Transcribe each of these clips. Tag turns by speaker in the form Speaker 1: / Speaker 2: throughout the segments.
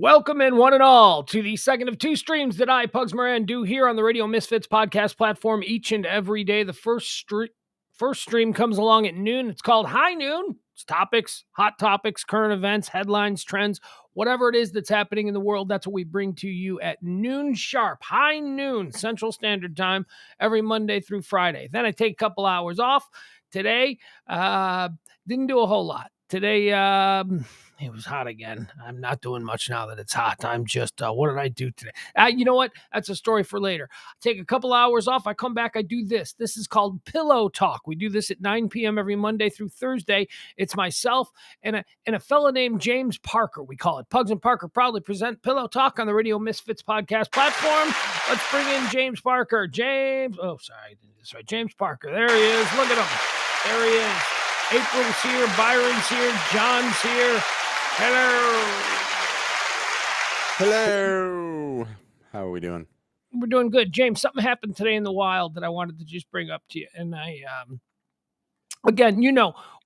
Speaker 1: Welcome in one and all to the second of two streams that I, Pugs Parker, do here on the Radio Misfits podcast platform each and every day. The first stream comes along at noon. It's called High Noon. It's topics, hot topics, current events, headlines, trends, whatever it is that's happening in the world. That's what we bring to you at noon sharp, high noon Central Standard Time every Monday through Friday. Then I take a couple hours off. Today, didn't do a whole lot. Today, it was hot again. I'm not doing much now that it's hot. I'm just, what did I do today? You know what? That's a story for later. I take a couple hours off. I come back. I do this. This is called Pillow Talk. We do this at 9 p.m. every Monday through Thursday. It's myself and a fella named James Parker. We call it Pugs and Parker proudly present Pillow Talk on the Radio Misfits podcast platform. Let's bring in James Parker. James Parker. There he is. Look at him. There he is. April's here. Byron's here. John's here.
Speaker 2: Hello. How are we doing?
Speaker 1: We're doing good. James, something happened today in the wild that I wanted to just bring up to you. And again,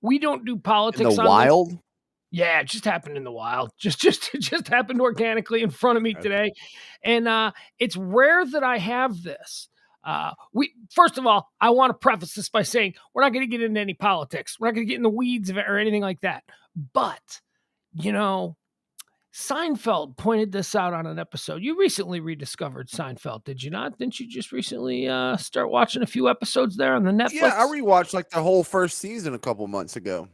Speaker 1: we don't do politics
Speaker 2: in the wild.
Speaker 1: This. Yeah, it just happened in the wild. It just happened organically in front of me today. And it's rare that I have this. First of all, I want to preface this by saying we're not going to get into any politics. We're not going to get in the weeds of it or anything like that. But Seinfeld pointed this out on an episode. You recently rediscovered Seinfeld, did you not? Didn't you just recently start watching a few episodes there on the Netflix?
Speaker 2: Yeah, I rewatched like the whole first season a couple months ago.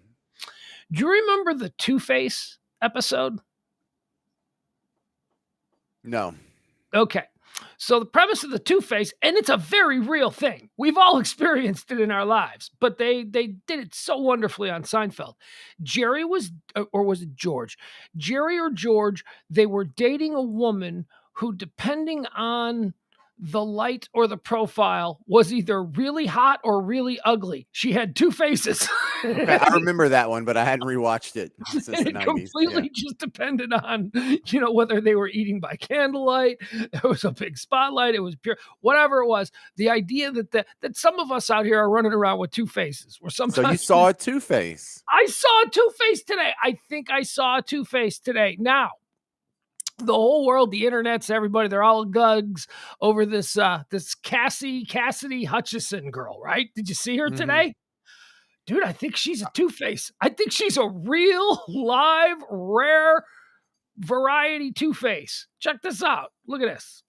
Speaker 1: Do you remember the Two-Face episode?
Speaker 2: No.
Speaker 1: Okay. So the premise of the Two-Face, and it's a very real thing. We've all experienced it in our lives, but they did it so wonderfully on Seinfeld. Jerry was, or was it George? Jerry or George, they were dating a woman who, depending on the light or the profile, was either really hot or really ugly. She had two faces.
Speaker 2: Okay, I remember that one, but I hadn't rewatched it since the 90s.
Speaker 1: Completely just depended on, whether they were eating by candlelight, there was a big spotlight, it was pure, whatever it was. The idea that some of us out here are running around with two faces.
Speaker 2: So you saw a Two-Face.
Speaker 1: I saw a Two-Face today. I think I saw a Two-Face today. Now, the whole world, the internets, everybody, they're all gugs over this Cassidy Hutchinson girl, right? Did you see her today? Dude, I think she's a Two-Face. I think she's a real, live, rare variety Two-Face. Check this out. Look at this.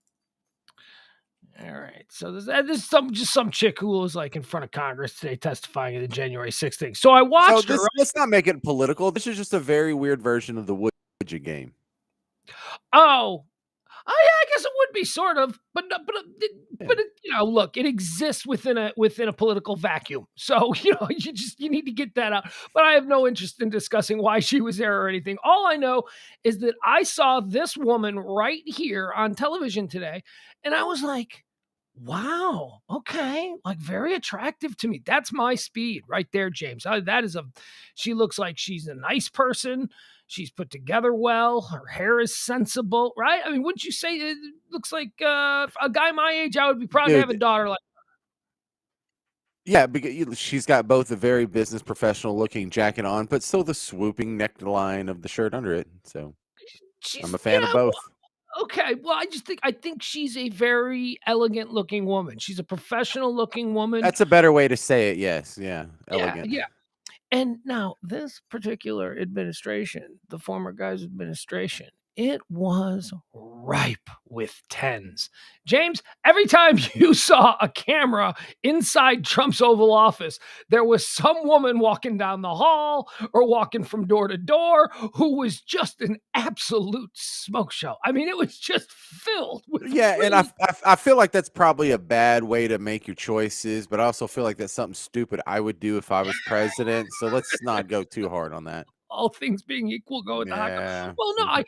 Speaker 1: All right. So there's some chick who was like in front of Congress today testifying at the January 6th thing. So I watched her.
Speaker 2: Let's not make it political. This is just a very weird version of the Would You game.
Speaker 1: Oh, I guess it would be sort of, but look, it exists within a political vacuum. So, you need to get that out. But I have no interest in discussing why she was there or anything. All I know is that I saw this woman right here on television today, and I was like, wow, okay, like very attractive to me. That's my speed right there, James. She looks like she's a nice person. She's put together well. Her hair is sensible, right? I mean, wouldn't you say it looks like a guy my age? I would be proud to have a daughter like her.
Speaker 2: Yeah, because she's got both a very business professional looking jacket on, but still the swooping neckline of the shirt under it. So I'm a fan of both.
Speaker 1: Okay, well, I think she's a very elegant looking woman. She's a professional looking woman.
Speaker 2: That's a better way to say it. Yes, yeah, elegant.
Speaker 1: Yeah. And now this particular administration, the former guy's administration, it was ripe with tens. James, every time you saw a camera inside Trump's Oval Office, there was some woman walking down the hall or walking from door to door who was just an absolute smoke show. I mean, it was just filled with
Speaker 2: and I feel like that's probably a bad way to make your choices, but I also feel like that's something stupid I would do if I was president. So let's not go too hard on that.
Speaker 1: All things being equal, go with the hot girl. Well, no, I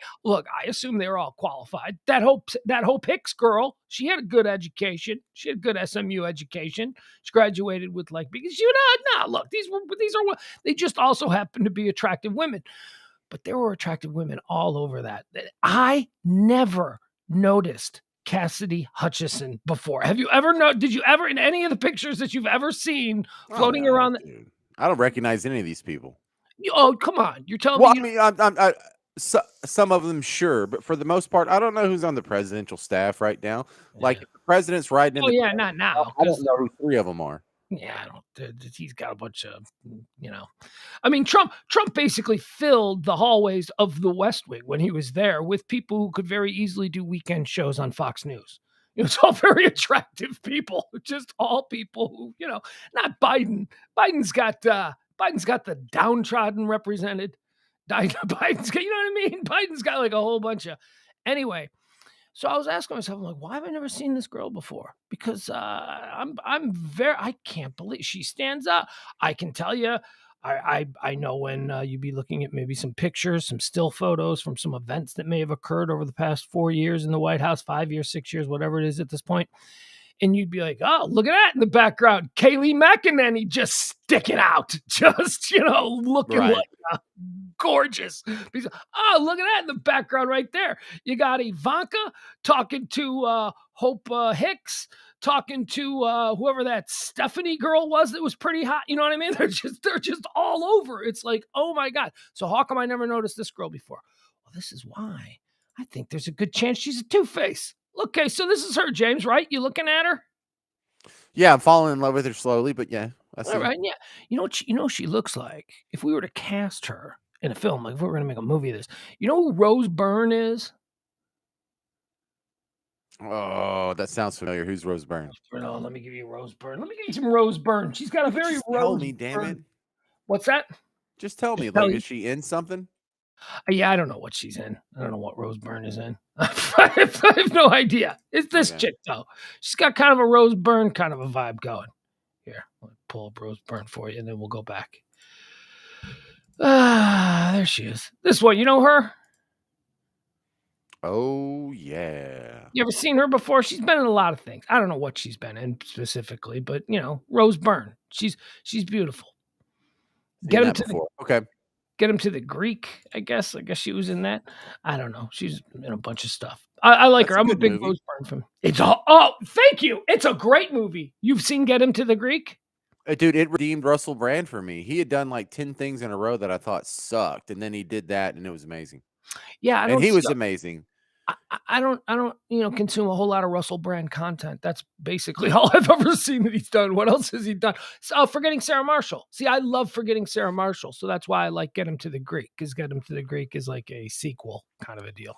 Speaker 1: assume they were all qualified. That whole Hicks girl, she had a good education. She had a good SMU education. She graduated with because look, they just also happen to be attractive women. But there were attractive women all over that. I never noticed Cassidy Hutchinson before. Did you ever, in any of the pictures that you've ever seen floating around?
Speaker 2: Dude. I don't recognize any of these people.
Speaker 1: Oh, come on. You're telling me.
Speaker 2: I mean, some of them, sure, but for the most part, I don't know who's on the presidential staff right now. Like,
Speaker 1: Yeah.
Speaker 2: if the president's riding in
Speaker 1: Oh
Speaker 2: the
Speaker 1: yeah,
Speaker 2: car,
Speaker 1: not now,
Speaker 2: I don't
Speaker 1: because
Speaker 2: know who 3 of them are.
Speaker 1: yeah, I don't. He's got a bunch of, you know. I mean, Trump basically filled the hallways of the West Wing when he was there with people who could very easily do weekend shows on Fox News. It was all very attractive people, just all people who, not Biden. Biden's got the downtrodden represented. Biden's got, you know what I mean? Biden's got like a whole bunch of. Anyway, so I was asking myself, I'm like, why have I never seen this girl before? Because I can't believe she stands out. I can tell you, I know when you'd be looking at maybe some pictures, some still photos from some events that may have occurred over the past 4 years in the White House, 5 years, 6 years, whatever it is at this point. And you'd be like, oh, look at that in the background. Kayleigh McEnany just sticking out, just, looking
Speaker 2: Right.
Speaker 1: like gorgeous. Oh, look at that in the background right there. You got Ivanka talking to Hope Hicks, talking to whoever that Stephanie girl was that was pretty hot. You know what I mean? They're just all over. It's like, oh my God. So how come I never noticed this girl before? Well, this is why. I think there's a good chance she's a two-face. Okay, so this is her, James, right? You looking at her?
Speaker 2: Yeah, I'm falling in love with her slowly, but yeah, I
Speaker 1: All
Speaker 2: see.
Speaker 1: right, yeah. You know what she looks like? If we were to cast her in a film, like if we were going to make a movie of this, you know who Rose Byrne is?
Speaker 2: Oh, that sounds familiar. Who's Rose Byrne?
Speaker 1: No, let me give you Rose Byrne. Let me give you some Rose Byrne. She's got a very
Speaker 2: Just tell
Speaker 1: Rose
Speaker 2: me, damn
Speaker 1: Byrne.
Speaker 2: it.
Speaker 1: What's that?
Speaker 2: Just tell
Speaker 1: Just
Speaker 2: me,
Speaker 1: tell
Speaker 2: like,
Speaker 1: you.
Speaker 2: is she in something?
Speaker 1: Yeah, I don't know what she's in. I don't know what Rose Byrne is in. I have no idea. It's this
Speaker 2: Okay.
Speaker 1: chick though. She's got kind of a Rose Byrne kind of a vibe going. Here, I'll pull up Rose Byrne for you, and then we'll go back. Ah, there she is. This one, you know her?
Speaker 2: Oh, yeah.
Speaker 1: You ever seen her before? She's been in a lot of things. I don't know what she's been in specifically, but Rose Byrne. She's beautiful.
Speaker 2: Seen
Speaker 1: Get him
Speaker 2: that
Speaker 1: to the
Speaker 2: before. Okay.
Speaker 1: Get him to the Greek, I guess. I guess she was in that. I don't know. She's in a bunch of stuff. I like
Speaker 2: That's
Speaker 1: her.
Speaker 2: a
Speaker 1: I'm a
Speaker 2: good
Speaker 1: big
Speaker 2: movie.
Speaker 1: Rose Byrne fan. It's all. Oh, thank you. It's a great movie. You've seen Get Him to the Greek?
Speaker 2: Dude, it redeemed Russell Brand for me. He had done like 10 things in a row that I thought sucked, and then he did that, and it was amazing.
Speaker 1: Yeah, I
Speaker 2: And
Speaker 1: don't
Speaker 2: he
Speaker 1: see.
Speaker 2: was amazing.
Speaker 1: I don't consume a whole lot of Russell Brand content. That's basically all I've ever seen that he's done. What else has he done? So, Forgetting Sarah Marshall. See, I love Forgetting Sarah Marshall, so that's why I like Get Him to the Greek, because Get Him to the Greek is like a sequel kind of a deal.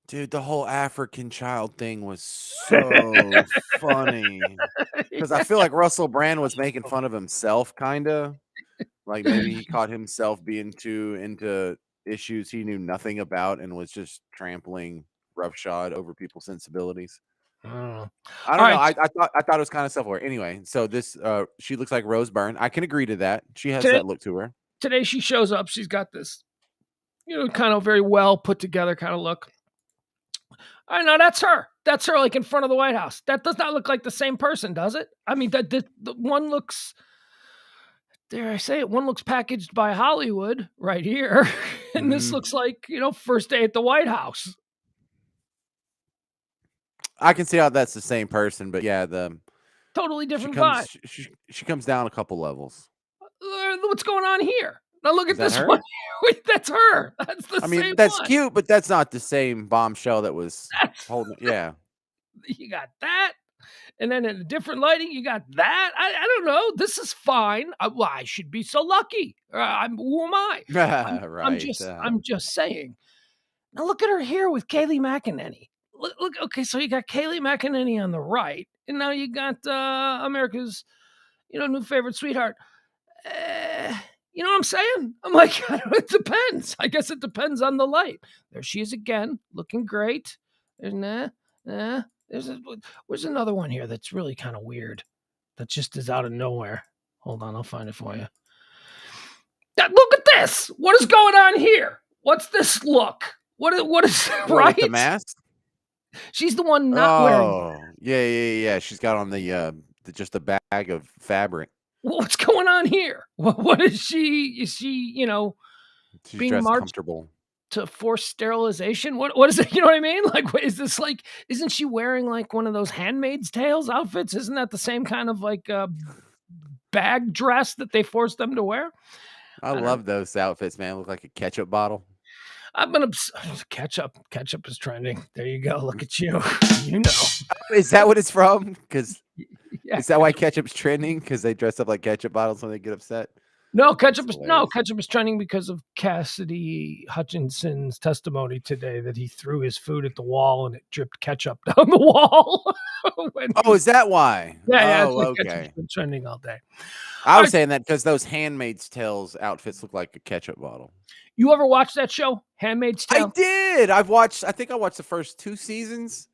Speaker 2: Dude, the whole African child thing was so funny. Because I feel like Russell Brand was making fun of himself, kinda. Like, maybe he caught himself being too into issues he knew nothing about and was just trampling roughshod over people's sensibilities.
Speaker 1: All
Speaker 2: I don't know.
Speaker 1: right,
Speaker 2: I thought it was kind of self-aware. Anyway, so this she looks like Rose Byrne. I can agree to that. She has
Speaker 1: today,
Speaker 2: that look to her.
Speaker 1: today she shows up. She's got this, kind of very well put together kind of look. I know that's her. That's her, like in front of the White House. That does not look like the same person, does it? I mean, the one looks. Dare I say it? One looks packaged by Hollywood right here, and this
Speaker 2: Mhm.
Speaker 1: looks like first day at the White House.
Speaker 2: I can see how that's the same person, but yeah,
Speaker 1: Totally
Speaker 2: she
Speaker 1: different vibe.
Speaker 2: comes she comes down a couple levels.
Speaker 1: What's going on here? Now look
Speaker 2: Is
Speaker 1: at
Speaker 2: that
Speaker 1: this
Speaker 2: her?
Speaker 1: one. Wait, that's her. That's the
Speaker 2: I
Speaker 1: same
Speaker 2: mean, that's
Speaker 1: one.
Speaker 2: cute, but that's not the same bombshell that was
Speaker 1: That's
Speaker 2: holding. Yeah.
Speaker 1: You got that, and then in a different lighting, you got that. I don't know. This is fine. Well, I should be so lucky. Who am I? I'm
Speaker 2: Right.
Speaker 1: just I'm just saying. Now look at her here with Kayleigh McEnany. Look. Okay, so you got Kayleigh McEnany on the right, and now you got America's, new favorite sweetheart. You know what I'm saying? I'm like, it depends. I guess it depends on the light. There she is again, looking great. There's where's another one here that's really kind of weird. That just is out of nowhere. Hold on, I'll find it for you. Look at this. What is going on here? What's this look? What is
Speaker 2: What, with the
Speaker 1: right?
Speaker 2: mask?
Speaker 1: She's the one not wearing.
Speaker 2: Oh, yeah. She's got on just a bag of fabric.
Speaker 1: What's going on here? What is she? Is she,
Speaker 2: She's
Speaker 1: being
Speaker 2: dressed
Speaker 1: marched
Speaker 2: comfortable.
Speaker 1: to force sterilization? What is it? You know what I mean? Like, what is this like? Isn't she wearing like one of those Handmaid's Tales outfits? Isn't that the same kind of like bag dress that they forced them to wear?
Speaker 2: I
Speaker 1: I don't know.
Speaker 2: love those outfits, man. Look like a ketchup bottle.
Speaker 1: I've been ketchup. Ketchup is trending. There you go. Look at you. You know.
Speaker 2: Is that what it's from? Because
Speaker 1: Yeah,
Speaker 2: is that why ketchup's trending? Because they dress up like ketchup bottles when they get upset?
Speaker 1: No,
Speaker 2: That's hilarious.
Speaker 1: ketchup is trending because of Cassidy Hutchinson's testimony today that he threw his food at the wall and it dripped ketchup down the wall.
Speaker 2: Oh, is that why?
Speaker 1: Yeah, it's
Speaker 2: Oh,
Speaker 1: like ketchup's
Speaker 2: okay.
Speaker 1: been trending all day.
Speaker 2: I
Speaker 1: All
Speaker 2: was
Speaker 1: right,
Speaker 2: saying that because those Handmaid's Tales outfits look like a ketchup bottle.
Speaker 1: you ever watch that show, Handmaid's
Speaker 2: I
Speaker 1: Tale?
Speaker 2: did. I think I watched the first 2 seasons.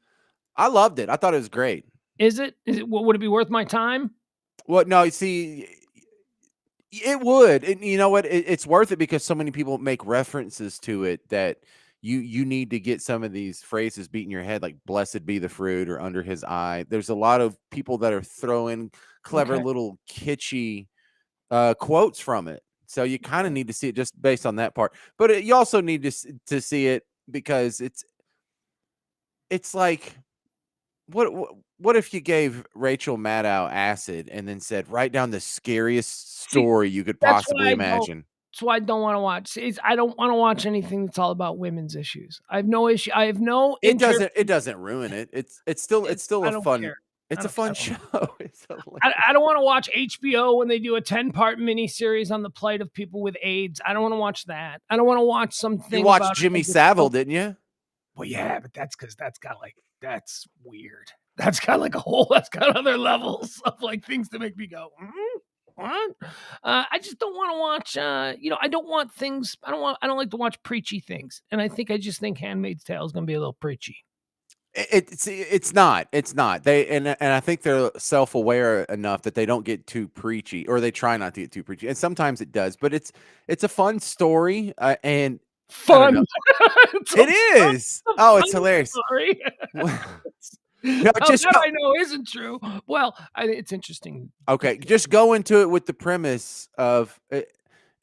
Speaker 2: I loved it. I thought it was great.
Speaker 1: Is it? Would it be worth my time?
Speaker 2: Well, no, you see, it would. And you know what? It's worth it because so many people make references to it that you need to get some of these phrases beat in your head, like "blessed be the fruit" or "under his eye." There's a lot of people that are throwing clever
Speaker 1: Okay.
Speaker 2: little kitschy quotes from it. So you kind of need to see it just based on that part. But you also need to see it because it's like what if you gave Rachel Maddow acid and then said, "Write down the scariest
Speaker 1: See,
Speaker 2: story you could
Speaker 1: that's why
Speaker 2: possibly
Speaker 1: I don't.
Speaker 2: imagine"?
Speaker 1: That's why I don't want to watch. I don't want to watch anything that's all about women's issues. I have no issue. I have no interest.
Speaker 2: It doesn't ruin it. It's still
Speaker 1: I
Speaker 2: a
Speaker 1: don't
Speaker 2: fun
Speaker 1: care.
Speaker 2: it's a
Speaker 1: I
Speaker 2: fun
Speaker 1: don't.
Speaker 2: show. It's
Speaker 1: I don't want to watch HBO when they do a 10-part miniseries on the plight of people with AIDS. I don't want to watch that. I don't want to watch
Speaker 2: You
Speaker 1: something
Speaker 2: watched
Speaker 1: about
Speaker 2: Jimmy
Speaker 1: a
Speaker 2: Savile, didn't you?
Speaker 1: well, yeah, but that's because that's weird. That's got other levels of like things to make me go, what? I just don't want to watch. I don't want things. I don't like to watch preachy things, and I just think *Handmaid's Tale* is going to be a little preachy.
Speaker 2: It's not. They and I think they're self-aware enough that they don't get too preachy, or they try not to get too preachy. And sometimes it does, but it's a fun story, and I don't
Speaker 1: Fun.
Speaker 2: know. It is.
Speaker 1: A
Speaker 2: Oh, it's
Speaker 1: fun
Speaker 2: hilarious.
Speaker 1: story.
Speaker 2: No,
Speaker 1: Now
Speaker 2: just
Speaker 1: that
Speaker 2: go
Speaker 1: I know isn't true. Well, it's interesting.
Speaker 2: okay, just go into it with the premise of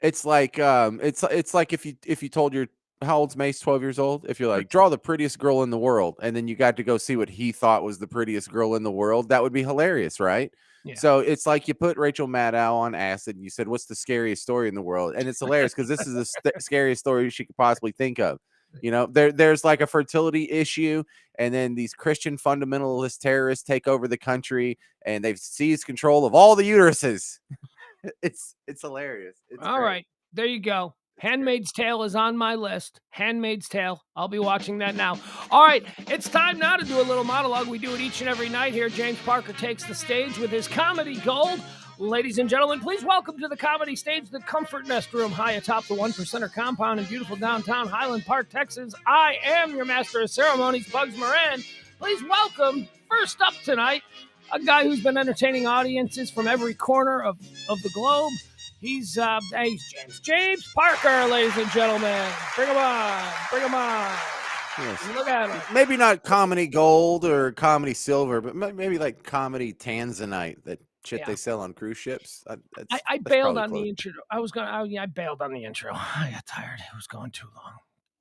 Speaker 2: it's like it's like if you told your how old's Mace, 12 years old? If you're like, draw the prettiest girl in the world, and then you got to go see what he thought was the prettiest girl in the world, that would be hilarious, right?
Speaker 1: Yeah.
Speaker 2: So it's like you put Rachel Maddow on acid and you said, "What's the scariest story in the world?" And it's hilarious because this is the scariest story she could possibly think of. There's like a fertility issue, and then these Christian fundamentalist terrorists take over the country, and they've seized control of all the uteruses. It's hilarious. It's
Speaker 1: All
Speaker 2: great.
Speaker 1: right. There you go.
Speaker 2: It's great.
Speaker 1: Handmaid's Tale is on my list. Handmaid's Tale. I'll be watching that now. All right. It's time now to do a little monologue. We do it each and every night here. James Parker takes the stage with his comedy gold. Ladies and gentlemen, please welcome to the comedy stage the Comfort Nest Room high atop the 1%er compound in beautiful downtown Highland Park, Texas. I am your master of ceremonies, Pugs Moran. Please welcome, first up tonight, a guy who's been entertaining audiences from every corner of the globe. He's James Parker, ladies and gentlemen. Bring him on. Bring him on.
Speaker 2: Yes.
Speaker 1: Look at him.
Speaker 2: Maybe not comedy gold or comedy silver, but maybe like comedy tanzanite, that shit they sell on cruise ships.
Speaker 1: I
Speaker 2: That's
Speaker 1: bailed
Speaker 2: probably
Speaker 1: on
Speaker 2: close.
Speaker 1: the intro. I bailed on the intro. I got tired. It was going too long.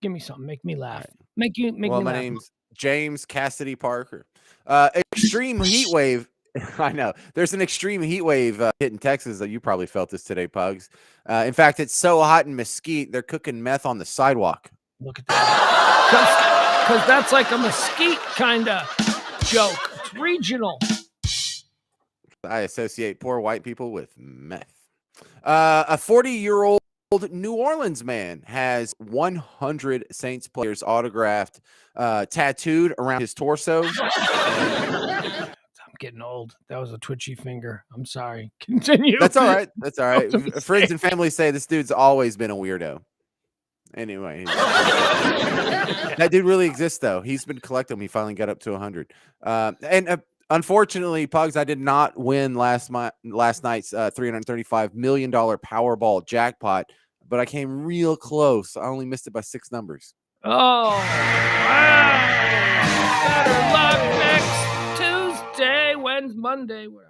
Speaker 1: Give me something. Make me laugh.
Speaker 2: Right.
Speaker 1: Make
Speaker 2: Well,
Speaker 1: me
Speaker 2: my
Speaker 1: laugh.
Speaker 2: name's James Cassidy Parker. Extreme heat wave. I know there's an extreme heat wave hitting Texas. That you probably felt this today, Pugs. In fact, it's so hot in Mesquite, they're cooking meth on the sidewalk.
Speaker 1: Look at that. Because that's like a mesquite kind of joke. It's regional.
Speaker 2: I associate poor white people with meth. A 40-year-old New Orleans man has 100 Saints players autographed, tattooed around his torso.
Speaker 1: I'm getting old. That was a twitchy finger. I'm sorry. Continue.
Speaker 2: That's all right. That's all right.
Speaker 1: That
Speaker 2: Friends and family say this dude's always been a weirdo. Anyway, that dude really exists, though. He's been collecting them. He finally got up to 100. Unfortunately, Pugs, I did not win last night's $335 million Powerball jackpot, but I came real close. I only missed it by 6 numbers.
Speaker 1: Oh, wow. Better luck next Tuesday, Wednesday, Monday, whatever.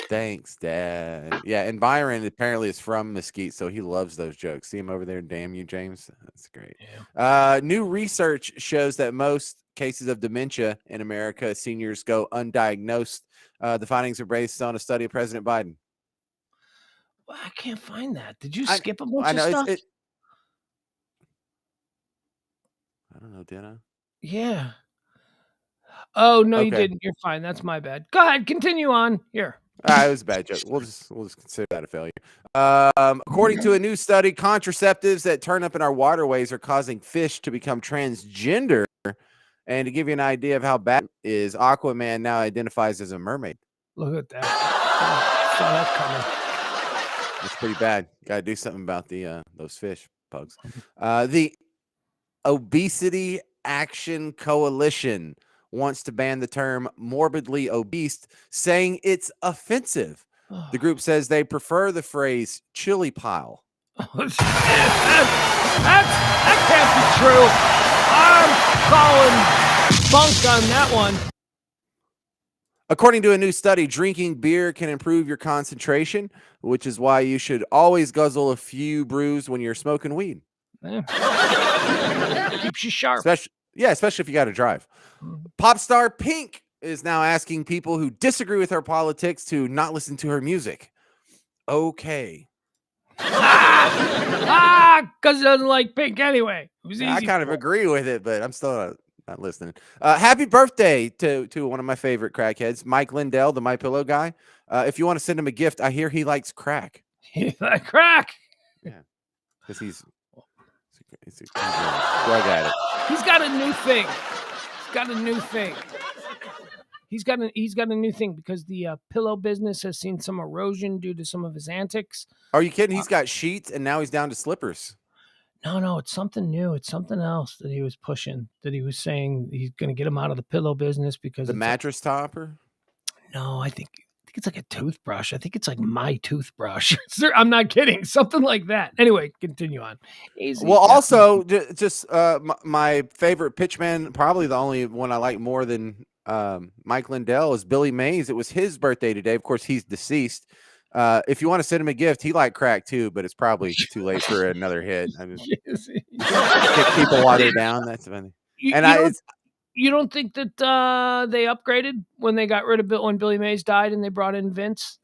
Speaker 2: Thanks, Dad. Yeah, and Byron apparently is from Mesquite, so he loves those jokes. See him over there? Damn you, James. That's great.
Speaker 1: Yeah.
Speaker 2: New research shows that most cases of dementia in America, seniors go undiagnosed. The findings are based on a study of President Biden.
Speaker 1: Well, I can't find that. Did you skip a bunch
Speaker 2: I
Speaker 1: of
Speaker 2: know
Speaker 1: stuff?
Speaker 2: don't know, did I?
Speaker 1: Yeah. Oh, no, you
Speaker 2: Okay.
Speaker 1: didn't. You're fine. That's my bad. Go ahead. Continue on. Here.
Speaker 2: It was a bad joke. We'll just consider that a failure. According to a new study, contraceptives that turn up in our waterways are causing fish to become transgender. And to give you an idea of how bad it is, Aquaman now identifies as a mermaid.
Speaker 1: Look at that. Saw that coming.
Speaker 2: That's pretty bad. Got to do something about the those fish, Pugs. The Obesity Action Coalition wants to ban the term morbidly obese, saying it's offensive. The group says they prefer the phrase chili pile.
Speaker 1: Oh, shit. That can't be true. I'm calling bunk on that one.
Speaker 2: According to a new study, drinking beer can improve your concentration, which is why you should always guzzle a few brews when you're smoking weed.
Speaker 1: Yeah. Keeps you sharp.
Speaker 2: Especially if you got to drive. Pop star Pink is now asking people who disagree with her politics to not listen to her music. Okay.
Speaker 1: Because he doesn't like Pink anyway. It was easy.
Speaker 2: I kind of agree with it, but I'm still not listening. Happy birthday to one of my favorite crackheads, Mike Lindell, the My Pillow guy. If you want to send him a gift, I hear he likes crack.
Speaker 1: He like crack.
Speaker 2: Yeah, because he's a drug addict.
Speaker 1: He's got a new thing. He's got a new thing because the pillow business has seen some erosion due to some of his antics.
Speaker 2: Are you kidding? He's got sheets and now he's down to slippers.
Speaker 1: No, it's something new. It's something else that he was pushing, that he was saying he's going to get him out of the pillow business because
Speaker 2: the mattress topper.
Speaker 1: No, I think it's like a toothbrush. I think it's like my toothbrush. I'm not kidding. Something like that. Anyway, continue on. Easy.
Speaker 2: Well, also, just my favorite pitchman, probably the only one I like more than Mike Lindell, is Billy Mays. It was his birthday today. Of course, he's deceased. If you want to send him a gift, he liked crack too, but it's probably too late for another hit. I just kick people while they're down. That's funny.
Speaker 1: You don't think that they upgraded when they got rid of when Billy Mays died and they brought in Vince?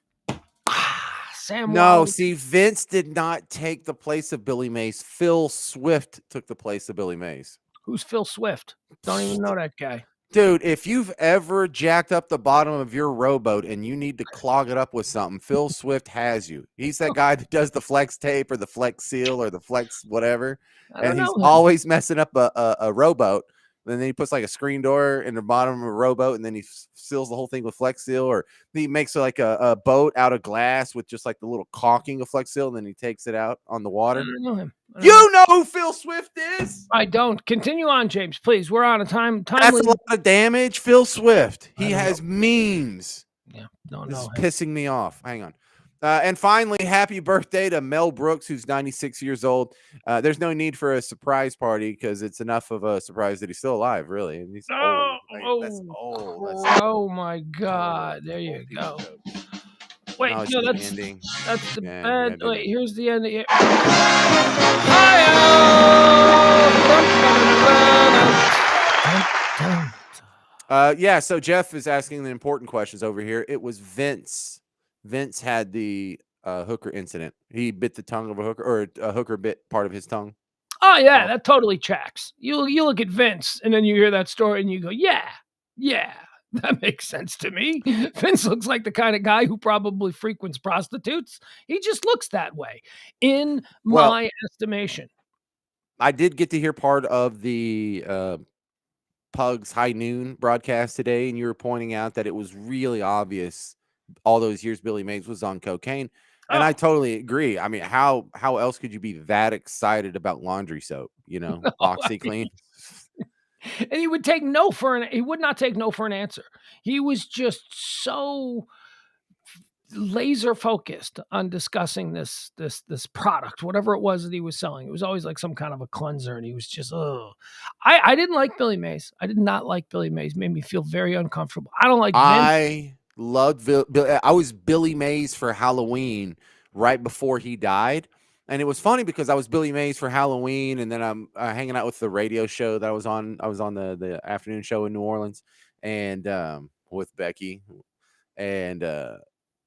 Speaker 1: Sam.
Speaker 2: No, see, Vince did not take the place of Billy Mays. Phil Swift took the place of Billy Mays.
Speaker 1: Who's Phil Swift? Don't even know that guy.
Speaker 2: Dude, if you've ever jacked up the bottom of your rowboat and you need to clog it up with something, Phil Swift has you. He's that guy that does the flex tape or the flex seal or the flex whatever. And he's always messing up a rowboat. And then he puts like a screen door in the bottom of a rowboat, and then he seals the whole thing with Flex Seal, or he makes like a boat out of glass with just like the little caulking of Flex Seal, and then he takes it out on the water.
Speaker 1: I don't know him.
Speaker 2: You know who Phil Swift is?
Speaker 1: I don't. Continue on, James, please. We're on a time.
Speaker 2: That's a lot of damage. Phil Swift. He has memes.
Speaker 1: Yeah, don't
Speaker 2: this
Speaker 1: know.
Speaker 2: This is pissing me off. Hang on. And finally, happy birthday to Mel Brooks, who's 96 years old. There's no need for a surprise party because it's enough of a surprise that he's still alive, really. And he's old. That's old.
Speaker 1: Oh my God! There you go. Wait, no, that's the bed. Wait, here's the end.
Speaker 2: Yeah. So Jeff is asking the important questions over here. It was Vince. Vince had the hooker incident. He bit the tongue of a hooker, or a hooker bit part of his tongue.
Speaker 1: Oh yeah, that totally tracks. You look at Vince, and then you hear that story, and you go, yeah, that makes sense to me. Vince looks like the kind of guy who probably frequents prostitutes. He just looks that way, in my estimation.
Speaker 2: I did get to hear part of the Pugs High Noon broadcast today, and you were pointing out that it was really obvious all those years Billy Mays was on cocaine. And I totally agree. I mean, how else could you be that excited about laundry soap? You know, OxyClean.
Speaker 1: And he would take no for an. He would not take no for an answer. He was just so laser focused on discussing this product, whatever it was that he was selling. It was always like some kind of a cleanser, and he was just, I didn't like Billy Mays. I did not like Billy Mays. Made me feel very uncomfortable. I don't like Vince.
Speaker 2: I loved I was Billy Mays for Halloween right before he died. And it was funny because I was Billy Mays for Halloween, and then I'm hanging out with the radio show that I was on. I was on the afternoon show in New Orleans, and with Becky, and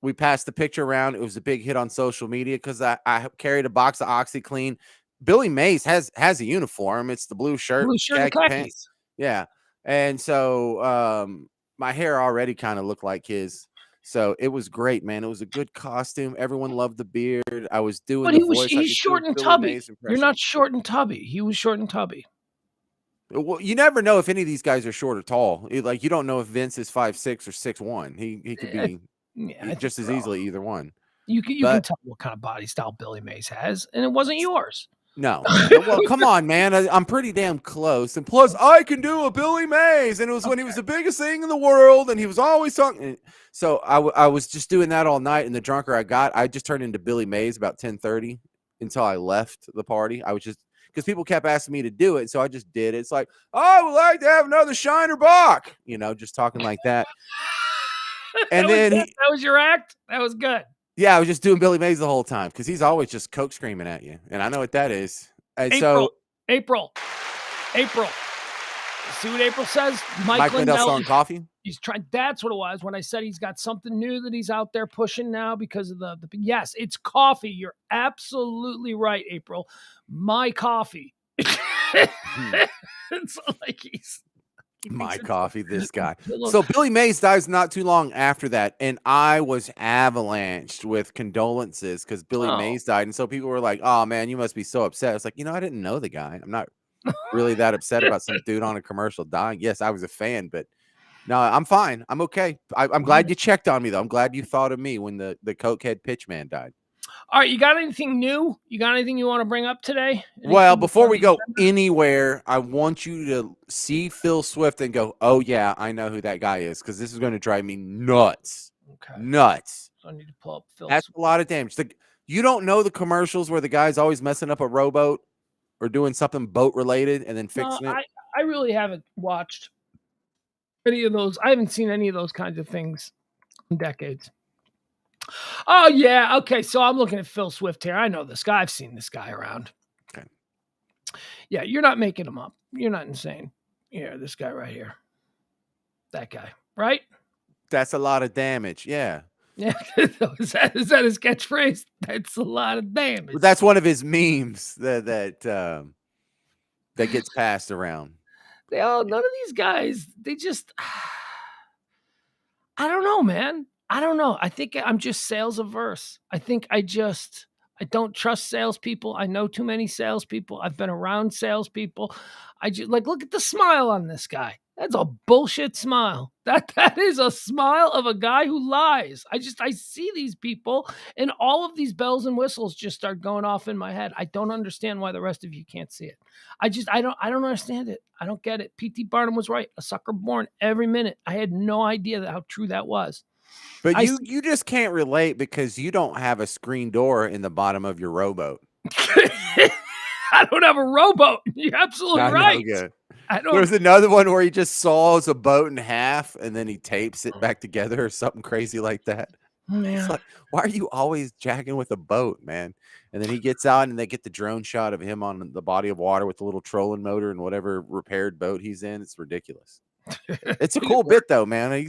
Speaker 2: we passed the picture around. It was a big hit on social media because I carried a box of OxyClean Billy Mays has a uniform. It's the blue shirt,
Speaker 1: Blue shirt and
Speaker 2: khaki pants.
Speaker 1: khakis.
Speaker 2: Yeah. And so my hair already kind of looked like his. So it was great, man. It was a good costume. Everyone loved the beard. I was doing
Speaker 1: But
Speaker 2: the voice. I
Speaker 1: he's
Speaker 2: could do a
Speaker 1: short and
Speaker 2: Billy
Speaker 1: tubby.
Speaker 2: Mays
Speaker 1: You're
Speaker 2: impression.
Speaker 1: not short and tubby. He was short and tubby.
Speaker 2: Well, you never know if any of these guys are short or tall. Like you don't know if Vince is 5'6" or 6'1". He could be
Speaker 1: Yeah, I think
Speaker 2: just as easily either one.
Speaker 1: you can
Speaker 2: But
Speaker 1: tell what kind of body style Billy Mays has, and it wasn't yours.
Speaker 2: no. Well, come on, man. I'm pretty damn close. And plus, I can do a Billy Mays. And it was when he was the biggest thing in the world. And he was always talking. So I was just doing that all night. And the drunker I got, I just turned into Billy Mays about 10:30 until I left the party. I was just, because people kept asking me to do it. So I just did it. It's like, oh, I would like to have another Shiner Bach. Just talking like that. And then
Speaker 1: that was your act? That was good.
Speaker 2: Yeah, I was just doing Billy Mays the whole time because he's always just coke screaming at you, and I know what that is. And
Speaker 1: April. See what April says?
Speaker 2: Mike Lindell selling coffee.
Speaker 1: He's trying. That's what it was when I said he's got something new that he's out there pushing now because of the yes, it's coffee. You're absolutely right, April. My coffee. It's like
Speaker 2: my coffee, this guy. So Billy Mays dies not too long after that, and I was avalanched with condolences because Billy Mays died, and so people were like, "Oh man, you must be so upset." It's like, I didn't know the guy. I'm not really that upset about some dude on a commercial dying. Yes, I was a fan, but no, I'm fine. I'm okay. I'm glad you checked on me though. I'm glad you thought of me when the cokehead pitch man died.
Speaker 1: All right, you got anything new? You got anything you want to bring up today?
Speaker 2: Well, before we go anywhere, I want you to see Phil Swift and go, oh, yeah, I know who that guy is, because this is going to drive me nuts.
Speaker 1: Okay.
Speaker 2: Nuts.
Speaker 1: So I need to pull up Phil
Speaker 2: That's
Speaker 1: Swift.
Speaker 2: A lot of damage. You don't know the commercials where the guy's always messing up a rowboat or doing something boat-related and then fixing it?
Speaker 1: I really haven't watched any of those. I haven't seen any of those kinds of things in decades. Oh, yeah. Okay, so I'm looking at Phil Swift here. I know this guy. I've seen this guy around.
Speaker 2: Okay.
Speaker 1: Yeah, you're not making him up. You're not insane. Yeah, this guy right here. That guy, right?
Speaker 2: That's a lot of damage, yeah.
Speaker 1: Yeah, is that his catchphrase? That's a lot of damage.
Speaker 2: That's one of his memes that gets passed around.
Speaker 1: None of these guys, they just... I don't know, man. I don't know. I think I'm just sales averse. I think I don't trust salespeople. I know too many salespeople. I've been around salespeople. I just look at the smile on this guy. That's a bullshit smile. That is a smile of a guy who lies. I see these people and all of these bells and whistles just start going off in my head. I don't understand why the rest of you can't see it. I don't understand it. I don't get it. P.T. Barnum was right. A sucker born every minute. I had no idea how true that was.
Speaker 2: But you just can't relate because you don't have a screen door in the bottom of your rowboat.
Speaker 1: I don't have a rowboat. You're absolutely right.
Speaker 2: There's another one where he just saws a boat in half and then he tapes it back together or something crazy like that.
Speaker 1: Man.
Speaker 2: It's like, why are you always jacking with a boat, man? And then he gets out and they get the drone shot of him on the body of water with the little trolling motor and whatever repaired boat he's in. It's ridiculous. It's a cool bit though, man.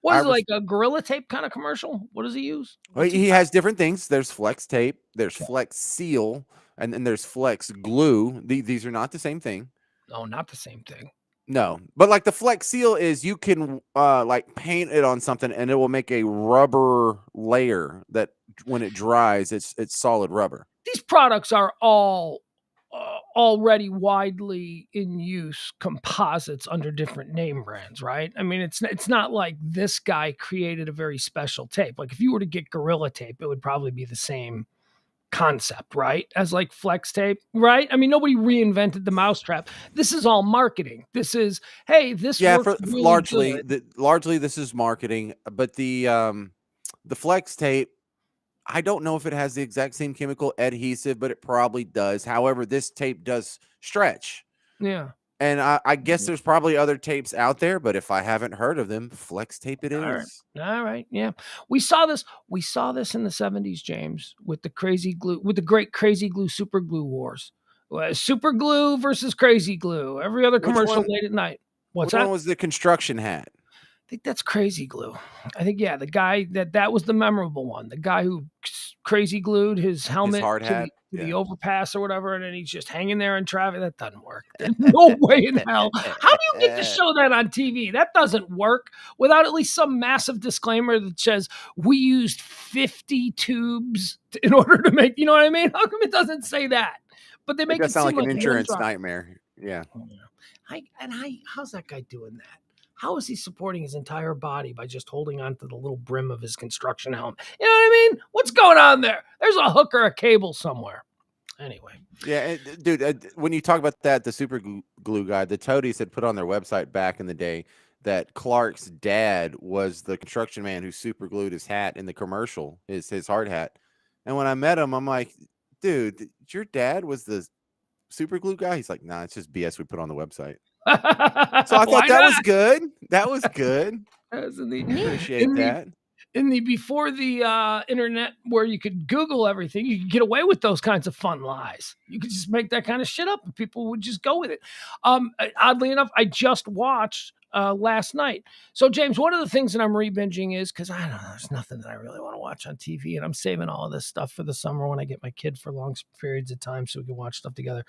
Speaker 1: What is it, like a Gorilla Tape kind of commercial? What does he use?
Speaker 2: He has different things. There's Flex Tape, there's Flex Seal, and then there's Flex Glue. These are not the same thing.
Speaker 1: No, not the same thing.
Speaker 2: No, but like the Flex Seal is you can like paint it on something and it will make a rubber layer that when it dries, it's solid rubber.
Speaker 1: These products are all already widely in use composites under different name brands, right? I mean, it's not like this guy created a very special tape. Like if you were to get Gorilla Tape, it would probably be the same concept, right? As like Flex Tape, right? I mean, nobody reinvented the mousetrap. This is all marketing. This is, hey, this works really
Speaker 2: largely this is marketing, but the Flex Tape, I don't know if it has the exact same chemical adhesive, but it probably does. However, this tape does stretch.
Speaker 1: Yeah.
Speaker 2: And I guess there's probably other tapes out there, but if I haven't heard of them, Flex Tape it is.
Speaker 1: All right. Yeah. We saw this in the 70s, James, with the great crazy glue, super glue wars. Super glue versus crazy glue. Every other commercial late at night.
Speaker 2: Which one was the construction hat?
Speaker 1: I think that's crazy glue. I think, yeah, the guy that was the memorable one. The guy who crazy glued his helmet, to the overpass or whatever, and then he's just hanging there in traffic. That doesn't work. There's no way in hell. How do you get to show that on TV? That doesn't work without at least some massive disclaimer that says we used 50 tubes in order to make, you know what I mean? How come it doesn't say that? But they make it
Speaker 2: sound
Speaker 1: seem
Speaker 2: like an insurance nightmare. Yeah.
Speaker 1: How's that guy doing that? How is he supporting his entire body by just holding on to the little brim of his construction helmet? You know what I mean? What's going on there? There's a hook or a cable somewhere. Anyway.
Speaker 2: Yeah, dude, when you talk about that, the super glue guy, the Toadies had put on their website back in the day that Clark's dad was the construction man who super glued his hat in the commercial, his hard hat. And when I met him, I'm like, dude, your dad was the super glue guy? He's like, nah, it's just BS we put on the website. So I thought that was good. That was good. Appreciate that.
Speaker 1: Before the internet where you could Google everything, you could get away with those kinds of fun lies. You could just make that kind of shit up and people would just go with it. Oddly enough, I just watched last night. So James, one of the things that I'm re-binging is, because I don't know, there's nothing that I really want to watch on TV, and I'm saving all of this stuff for the summer when I get my kid for long periods of time so we can watch stuff together.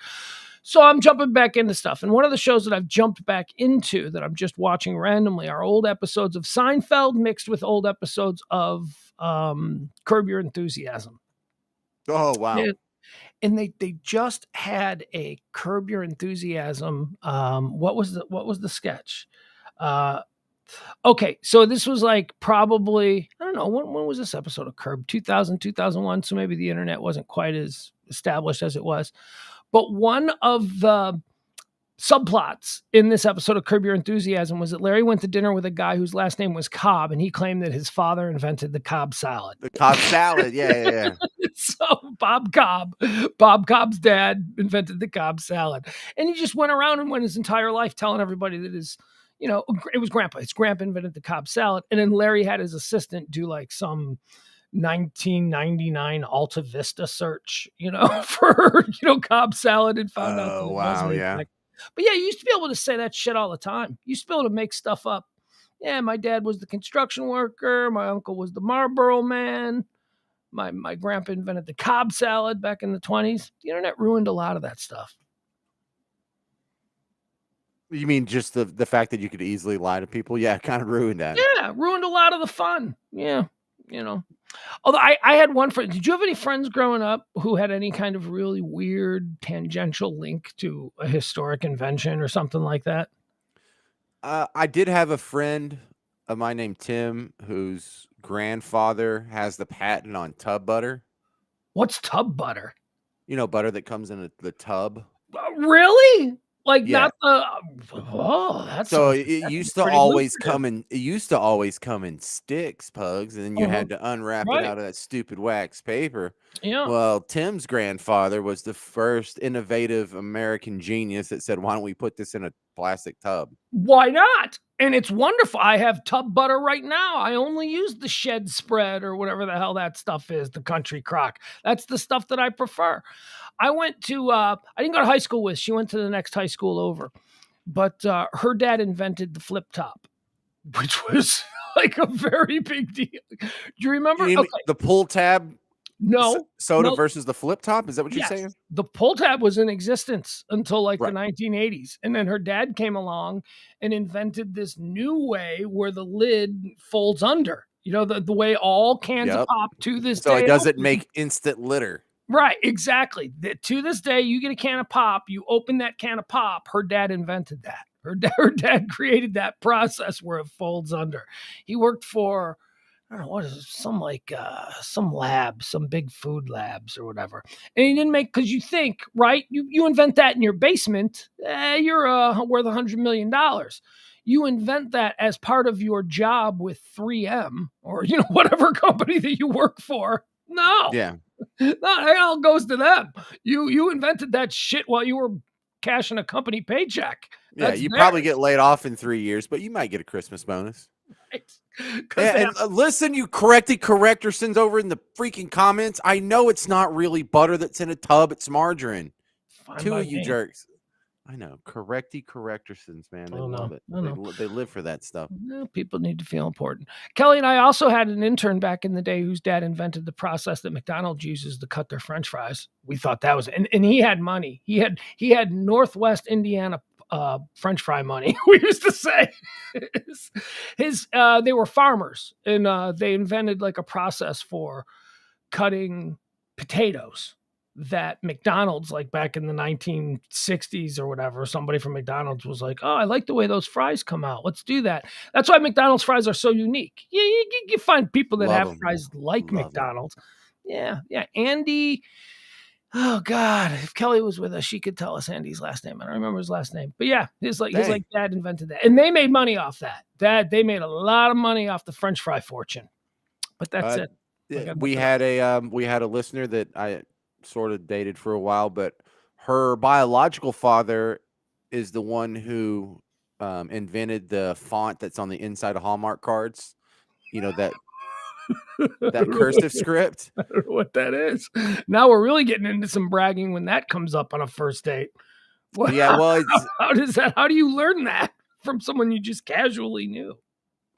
Speaker 1: So I'm jumping back into stuff. And one of the shows that I've jumped back into that I'm just watching randomly are old episodes of Seinfeld mixed with old episodes of Curb Your Enthusiasm.
Speaker 2: Oh, wow.
Speaker 1: And they just had a Curb Your Enthusiasm. What was the sketch? Okay, so this was like probably, I don't know, when was this episode of Curb? 2000, 2001, so maybe the internet wasn't quite as established as it was. But one of the subplots in this episode of Curb Your Enthusiasm was that Larry went to dinner with a guy whose last name was Cobb, and he claimed that his father invented the Cobb salad.
Speaker 2: The Cobb salad, yeah.
Speaker 1: So Bob Cobb's dad invented the Cobb salad. And he just went around and went his entire life telling everybody that it was Grandpa. His grandpa invented the Cobb salad. And then Larry had his assistant do like some 1999 Alta Vista search, for, Cobb salad, and found out.
Speaker 2: Oh, wow, yeah.
Speaker 1: But yeah, you used to be able to say that shit all the time. You used to be able to make stuff up. Yeah, my dad was the construction worker. My uncle was the Marlboro man. My grandpa invented the Cobb salad back in the 1920s. The internet ruined a lot of that stuff.
Speaker 2: You mean just the fact that you could easily lie to people? Yeah, it kind of ruined that.
Speaker 1: Yeah, ruined a lot of the fun. Yeah, Although I had one friend. Did you have any friends growing up who had any kind of really weird tangential link to a historic invention or something like that?
Speaker 2: I did have a friend of mine named Tim whose grandfather has the patent on tub butter.
Speaker 1: What's tub butter?
Speaker 2: Butter that comes in the tub.
Speaker 1: Really? Like,
Speaker 2: yeah.
Speaker 1: Not the that's
Speaker 2: so it used to always come in. It used to always come in sticks, Pugs, and then you had to unwrap it out of that stupid wax paper.
Speaker 1: Yeah.
Speaker 2: Well, Tim's grandfather was the first innovative American genius that said, "Why don't we put this in a plastic tub?"
Speaker 1: Why not? And it's wonderful. I have tub butter right now. I only use the shed spread or whatever the hell that stuff is, the country crock. That's the stuff that I prefer. I went to, I didn't go to high school with, she went to the next high school over, but her dad invented the flip top, which was like a very big deal. Do you remember?
Speaker 2: The pull tab?
Speaker 1: No.
Speaker 2: Soda versus the flip top? Is that what you're saying?
Speaker 1: The pull tab was in existence until like the 1980s. And then her dad came along and invented this new way where the lid folds under. The way all cans of pop to this day.
Speaker 2: So it doesn't make instant litter.
Speaker 1: Right, exactly. To this day, you get a can of pop, you open that can of pop, her dad invented that. Her dad created that process where it folds under. He worked for, I don't know, what is it? Some lab, some big food labs or whatever. And he didn't make, because you think, right? You invent that in your basement, you're worth $100 million. You invent that as part of your job with 3M or, whatever company that you work for. No.
Speaker 2: Yeah.
Speaker 1: No, it all goes to them. You invented that shit while you were cashing a company paycheck.
Speaker 2: That's you probably get laid off in 3 years, but you might get a Christmas bonus.
Speaker 1: Right.
Speaker 2: And listen, you corrector sends over in the freaking comments. I know it's not really butter that's in a tub. It's margarine. Two of you jerks. I know. Correctersons, man. They
Speaker 1: Oh no,
Speaker 2: love it.
Speaker 1: no, no.
Speaker 2: They live for that stuff.
Speaker 1: Well, people need to feel important. Kelly and I also had an intern back in the day whose dad invented the process that McDonald's uses to cut their French fries. We thought that was, and he had money. He had Northwest Indiana French fry money. We used to say they were farmers, and they invented like a process for cutting potatoes that McDonald's, like back in the 1960s or whatever, somebody from McDonald's was like, "Oh, I like the way those fries come out. Let's do that." That's why McDonald's fries are so unique. You find people that
Speaker 2: Love
Speaker 1: have
Speaker 2: them.
Speaker 1: fries like
Speaker 2: Love them.
Speaker 1: McDonald's. Yeah, yeah. Andy. Oh God, if Kelly was with us, she could tell us Andy's last name. I don't remember his last name, but yeah, his
Speaker 2: Dang.
Speaker 1: dad invented that, and they made money off that. They made a lot of money off the French fry fortune. But that's it.
Speaker 2: We had a listener that I sort of dated for a while, but her biological father is the one who invented the font that's on the inside of Hallmark cards. You know, that cursive script.
Speaker 1: I don't know what that is. Now we're really getting into some bragging when that comes up on a first date. What,
Speaker 2: Yeah, well,
Speaker 1: how do you learn that from someone you just casually knew?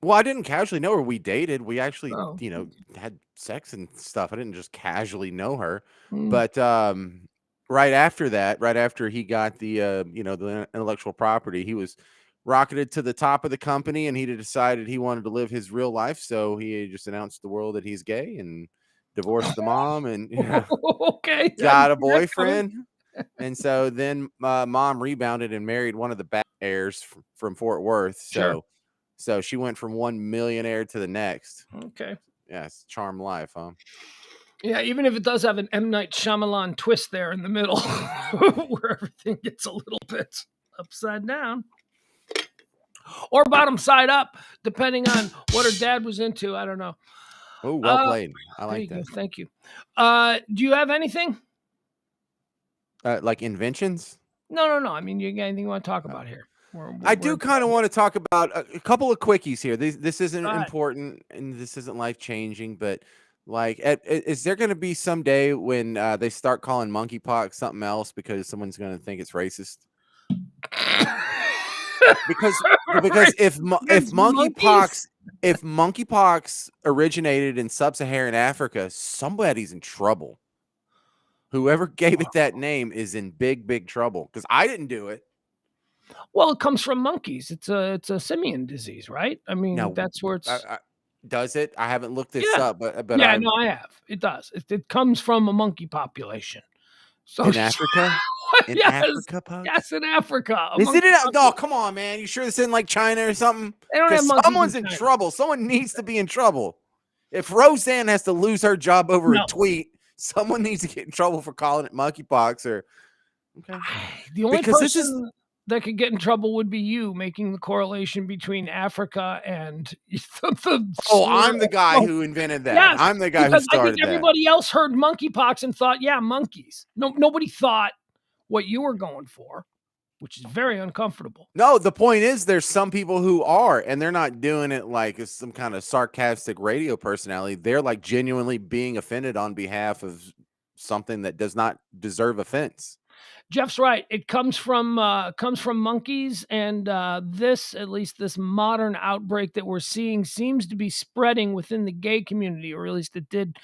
Speaker 2: Well, I didn't casually know her. We dated. We actually,
Speaker 1: Oh.
Speaker 2: had sex and stuff. I didn't just casually know her.
Speaker 1: Mm.
Speaker 2: But right after he got the intellectual property, he was rocketed to the top of the company, and he decided he wanted to live his real life. So he just announced to the world that he's gay and divorced the mom and
Speaker 1: Okay.
Speaker 2: got a boyfriend. And so then mom rebounded and married one of the bad heirs from Fort Worth.
Speaker 1: Sure.
Speaker 2: So she went from one millionaire to the next.
Speaker 1: Okay.
Speaker 2: Yes, charm life, huh?
Speaker 1: Yeah, even if it does have an M. Night Shyamalan twist there in the middle, where everything gets a little bit upside down. Or bottom side up, depending on what her dad was into. I don't know.
Speaker 2: Oh, well played. I like that.
Speaker 1: Go. Thank you. Do you have anything?
Speaker 2: Like inventions?
Speaker 1: No. I mean, you got anything you want to talk about here?
Speaker 2: I do kind of want to talk about a couple of quickies here. This isn't
Speaker 1: All right.
Speaker 2: important and this isn't life changing, but like, is there going to be some day when they start calling monkeypox something else because someone's going to think it's racist? because if monkeypox originated in sub-Saharan Africa, somebody's in trouble. Whoever gave it that name is in big trouble because I didn't do it.
Speaker 1: Well, it comes from monkeys. It's a simian disease, right? I mean, that's where it's.
Speaker 2: Does it? I haven't looked this up, but
Speaker 1: yeah, no, I have. It does. It comes from a monkey population. So
Speaker 2: in Africa. In Africa, Pugs?
Speaker 1: Yes, in Africa.
Speaker 2: Is it? No, come on, man. You sure this isn't like China or something?
Speaker 1: They don't have monkeys.
Speaker 2: Someone's in trouble. Someone needs to be in trouble. If Roseanne has to lose her job over a tweet, someone needs to get in trouble for calling it monkeypox. Or okay,
Speaker 1: the only person that could get in trouble would be you making the correlation between Africa and
Speaker 2: I'm the guy who invented that.
Speaker 1: Yes,
Speaker 2: I'm the guy who started that.
Speaker 1: Everybody else heard monkeypox and thought, yeah, monkeys. Nobody thought what you were going for, which is very uncomfortable.
Speaker 2: No, the point is there's some people who are, and they're not doing it like as some kind of sarcastic radio personality. They're like genuinely being offended on behalf of something that does not deserve offense.
Speaker 1: Jeff's right. It comes from monkeys, and at least this modern outbreak that we're seeing seems to be spreading within the gay community, or at least it did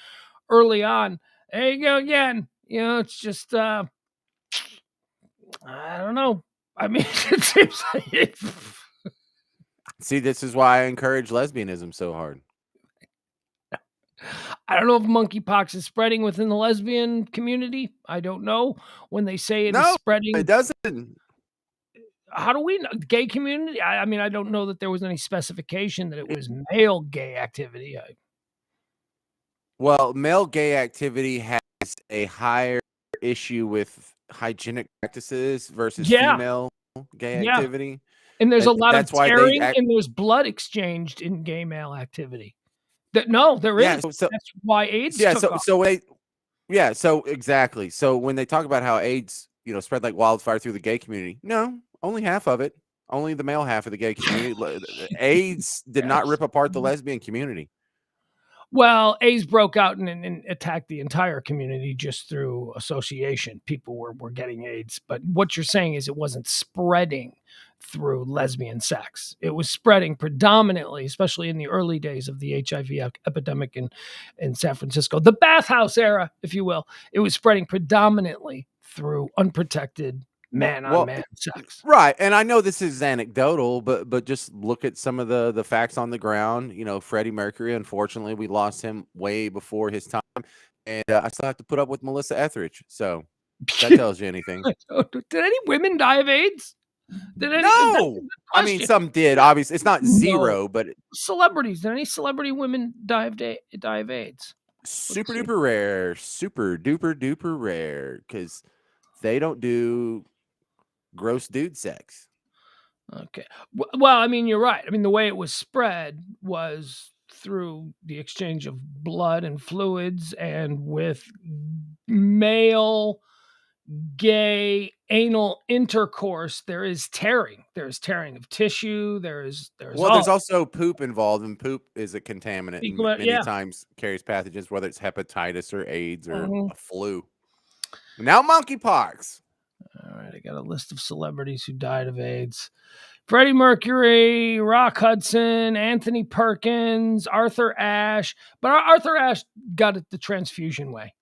Speaker 1: early on. There you go again. It's just I don't know. I mean, it seems like it.
Speaker 2: See, this is why I encourage lesbianism so hard.
Speaker 1: I don't know if monkeypox is spreading within the lesbian community. I don't know. When they say it is spreading,
Speaker 2: it doesn't.
Speaker 1: How do we know? Gay community? I mean, I don't know that there was any specification that it was male gay activity.
Speaker 2: Well, male gay activity has a higher issue with hygienic practices versus female gay activity.
Speaker 1: And there's a lot of tearing and there's blood exchanged in gay male activity. There is. So that's why AIDS took off.
Speaker 2: So exactly. So when they talk about how AIDS, spread like wildfire through the gay community, no, only half of it. Only the male half of the gay community. AIDS did not rip apart the lesbian community.
Speaker 1: Well, AIDS broke out and attacked the entire community just through association. People were getting AIDS. But what you're saying is it wasn't spreading through lesbian sex. It was spreading predominantly, especially in the early days of the HIV epidemic in San Francisco, the bathhouse era, if you will. It was spreading predominantly through unprotected
Speaker 2: Well,
Speaker 1: man-on-man sex.
Speaker 2: right, and I know this is anecdotal, but just look at some of the facts on the ground. You know, Freddie Mercury. Unfortunately, we lost him way before his time, and I still have to put up with Melissa Etheridge. So if that tells you anything.
Speaker 1: Did any women die of AIDS? Did any? That's a
Speaker 2: No,
Speaker 1: good
Speaker 2: I mean
Speaker 1: question.
Speaker 2: some did. Obviously, it's not
Speaker 1: No.
Speaker 2: zero, but
Speaker 1: Celebrities. Did any celebrity women die of AIDS?
Speaker 2: super
Speaker 1: see.
Speaker 2: duper rare, super duper duper rare, because they don't do gross dude sex.
Speaker 1: Okay. Well, I mean, you're right. I mean, the way it was spread was through the exchange of blood and fluids and with male gay anal intercourse. There is tearing. There's tearing of tissue. There's
Speaker 2: Well,
Speaker 1: all
Speaker 2: there's also poop involved, and poop is a contaminant and many
Speaker 1: yeah.
Speaker 2: times carries pathogens, whether it's hepatitis or AIDS or
Speaker 1: Mhm.
Speaker 2: a flu. Now monkeypox.
Speaker 1: All right, I got a list of celebrities who died of AIDS. Freddie Mercury, Rock Hudson, Anthony Perkins, Arthur Ashe. But Arthur Ashe got it the transfusion way.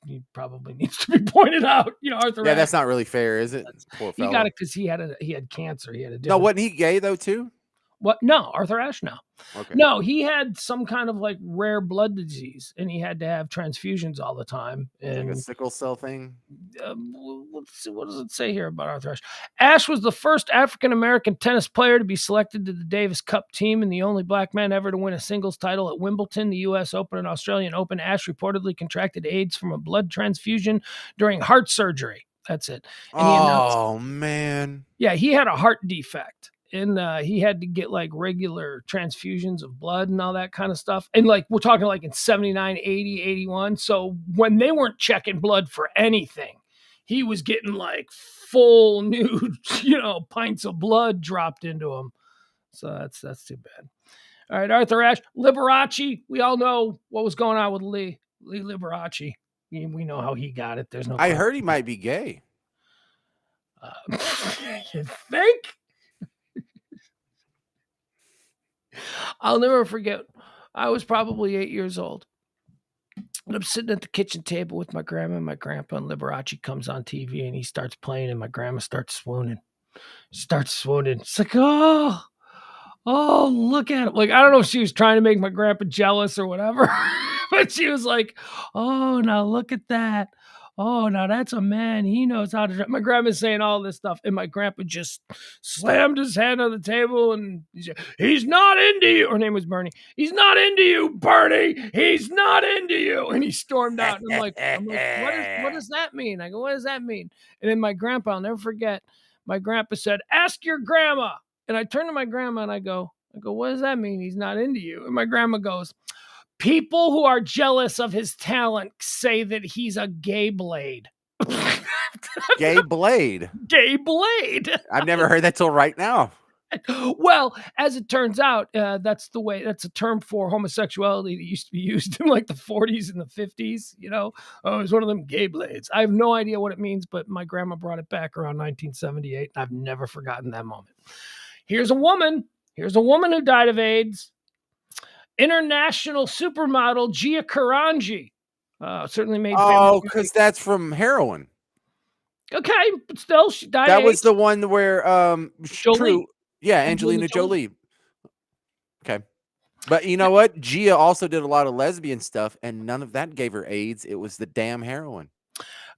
Speaker 1: He probably needs to be pointed out. You know, Arthur
Speaker 2: Yeah,
Speaker 1: Ashe.
Speaker 2: that's not really fair, is it? Poor
Speaker 1: He got
Speaker 2: fella.
Speaker 1: it because he had cancer. He had a
Speaker 2: No,
Speaker 1: different.
Speaker 2: wasn't he gay though too?
Speaker 1: What? No, Arthur Ashe. No,
Speaker 2: Okay.
Speaker 1: no, he had some kind of like rare blood disease, and he had to have transfusions all the time.
Speaker 2: Like a
Speaker 1: And
Speaker 2: sickle cell thing.
Speaker 1: let's see, what does it say here about Arthur Ashe? Ashe was the first African American tennis player to be selected to the Davis Cup team and the only black man ever to win a singles title at Wimbledon, the U.S. Open, and Australian Open. Ashe reportedly contracted AIDS from a blood transfusion during heart surgery. That's it. And he announced,
Speaker 2: Oh man.
Speaker 1: yeah, he had a heart defect. And he had to get like regular transfusions of blood and all that kind of stuff. And like, we're talking like in 79, 80, 81. So when they weren't checking blood for anything, he was getting like full new, pints of blood dropped into him. So that's too bad. All right, Arthur Ashe, Liberace. We all know what was going on with Lee Liberace. We know how he got it. There's no
Speaker 2: I
Speaker 1: question.
Speaker 2: heard he might be gay.
Speaker 1: You think? I'll never forget. I was probably 8 years old. And I'm sitting at the kitchen table with my grandma and my grandpa, and Liberace comes on TV and he starts playing, and my grandma starts swooning. It's like, oh, look at him. Like, I don't know if she was trying to make my grandpa jealous or whatever, but she was like, oh, now look at that. Oh, now that's a man. He knows how to drive. My grandma's saying all this stuff, and my grandpa just slammed his hand on the table and he said, he's not into you. Her name was Bernie. He's not into you, Bernie. He's not into you. And he stormed out. And I'm like, what does that mean? I go, what does that mean? And then my grandpa, I'll never forget, my grandpa said, ask your grandma. And I turned to my grandma and I go, what does that mean? He's not into you. And my grandma goes, people who are jealous of his talent say that he's a gay blade.
Speaker 2: Gay blade.
Speaker 1: Gay blade.
Speaker 2: I've never heard that till right now.
Speaker 1: Well, as it turns out, that's a term for homosexuality that used to be used in like the 40s and the 50s. Oh, it's one of them gay blades. I have no idea what it means, but my grandma brought it back around 1978, and I've never forgotten that moment. Here's a woman who died of AIDS. International supermodel Gia Karanji. Certainly made.
Speaker 2: Oh, because that's from heroin.
Speaker 1: Okay, but still, she died.
Speaker 2: That was the one where
Speaker 1: Jolie.
Speaker 2: Yeah, Angelina Jolie. Okay. But you know what? Gia also did a lot of lesbian stuff, and none of that gave her AIDS. It was the damn heroin.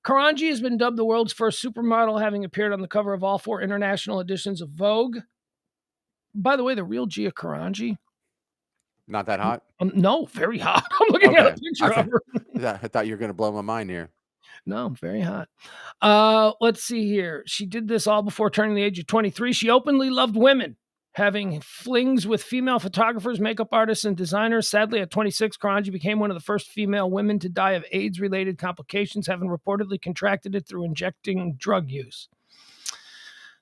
Speaker 1: Karanji has been dubbed the world's first supermodel, having appeared on the cover of all 4 international editions of Vogue. By the way, the real Gia Karanji.
Speaker 2: Not that hot?
Speaker 1: No, very hot. I'm looking at a picture of her.
Speaker 2: I thought you were going to blow my mind here.
Speaker 1: No, very hot. Let's see here. She did this all before turning the age of 23. She openly loved women, having flings with female photographers, makeup artists, and designers. Sadly, at 26, Karanji became one of the first female women to die of AIDS-related complications, having reportedly contracted it through injecting drug use.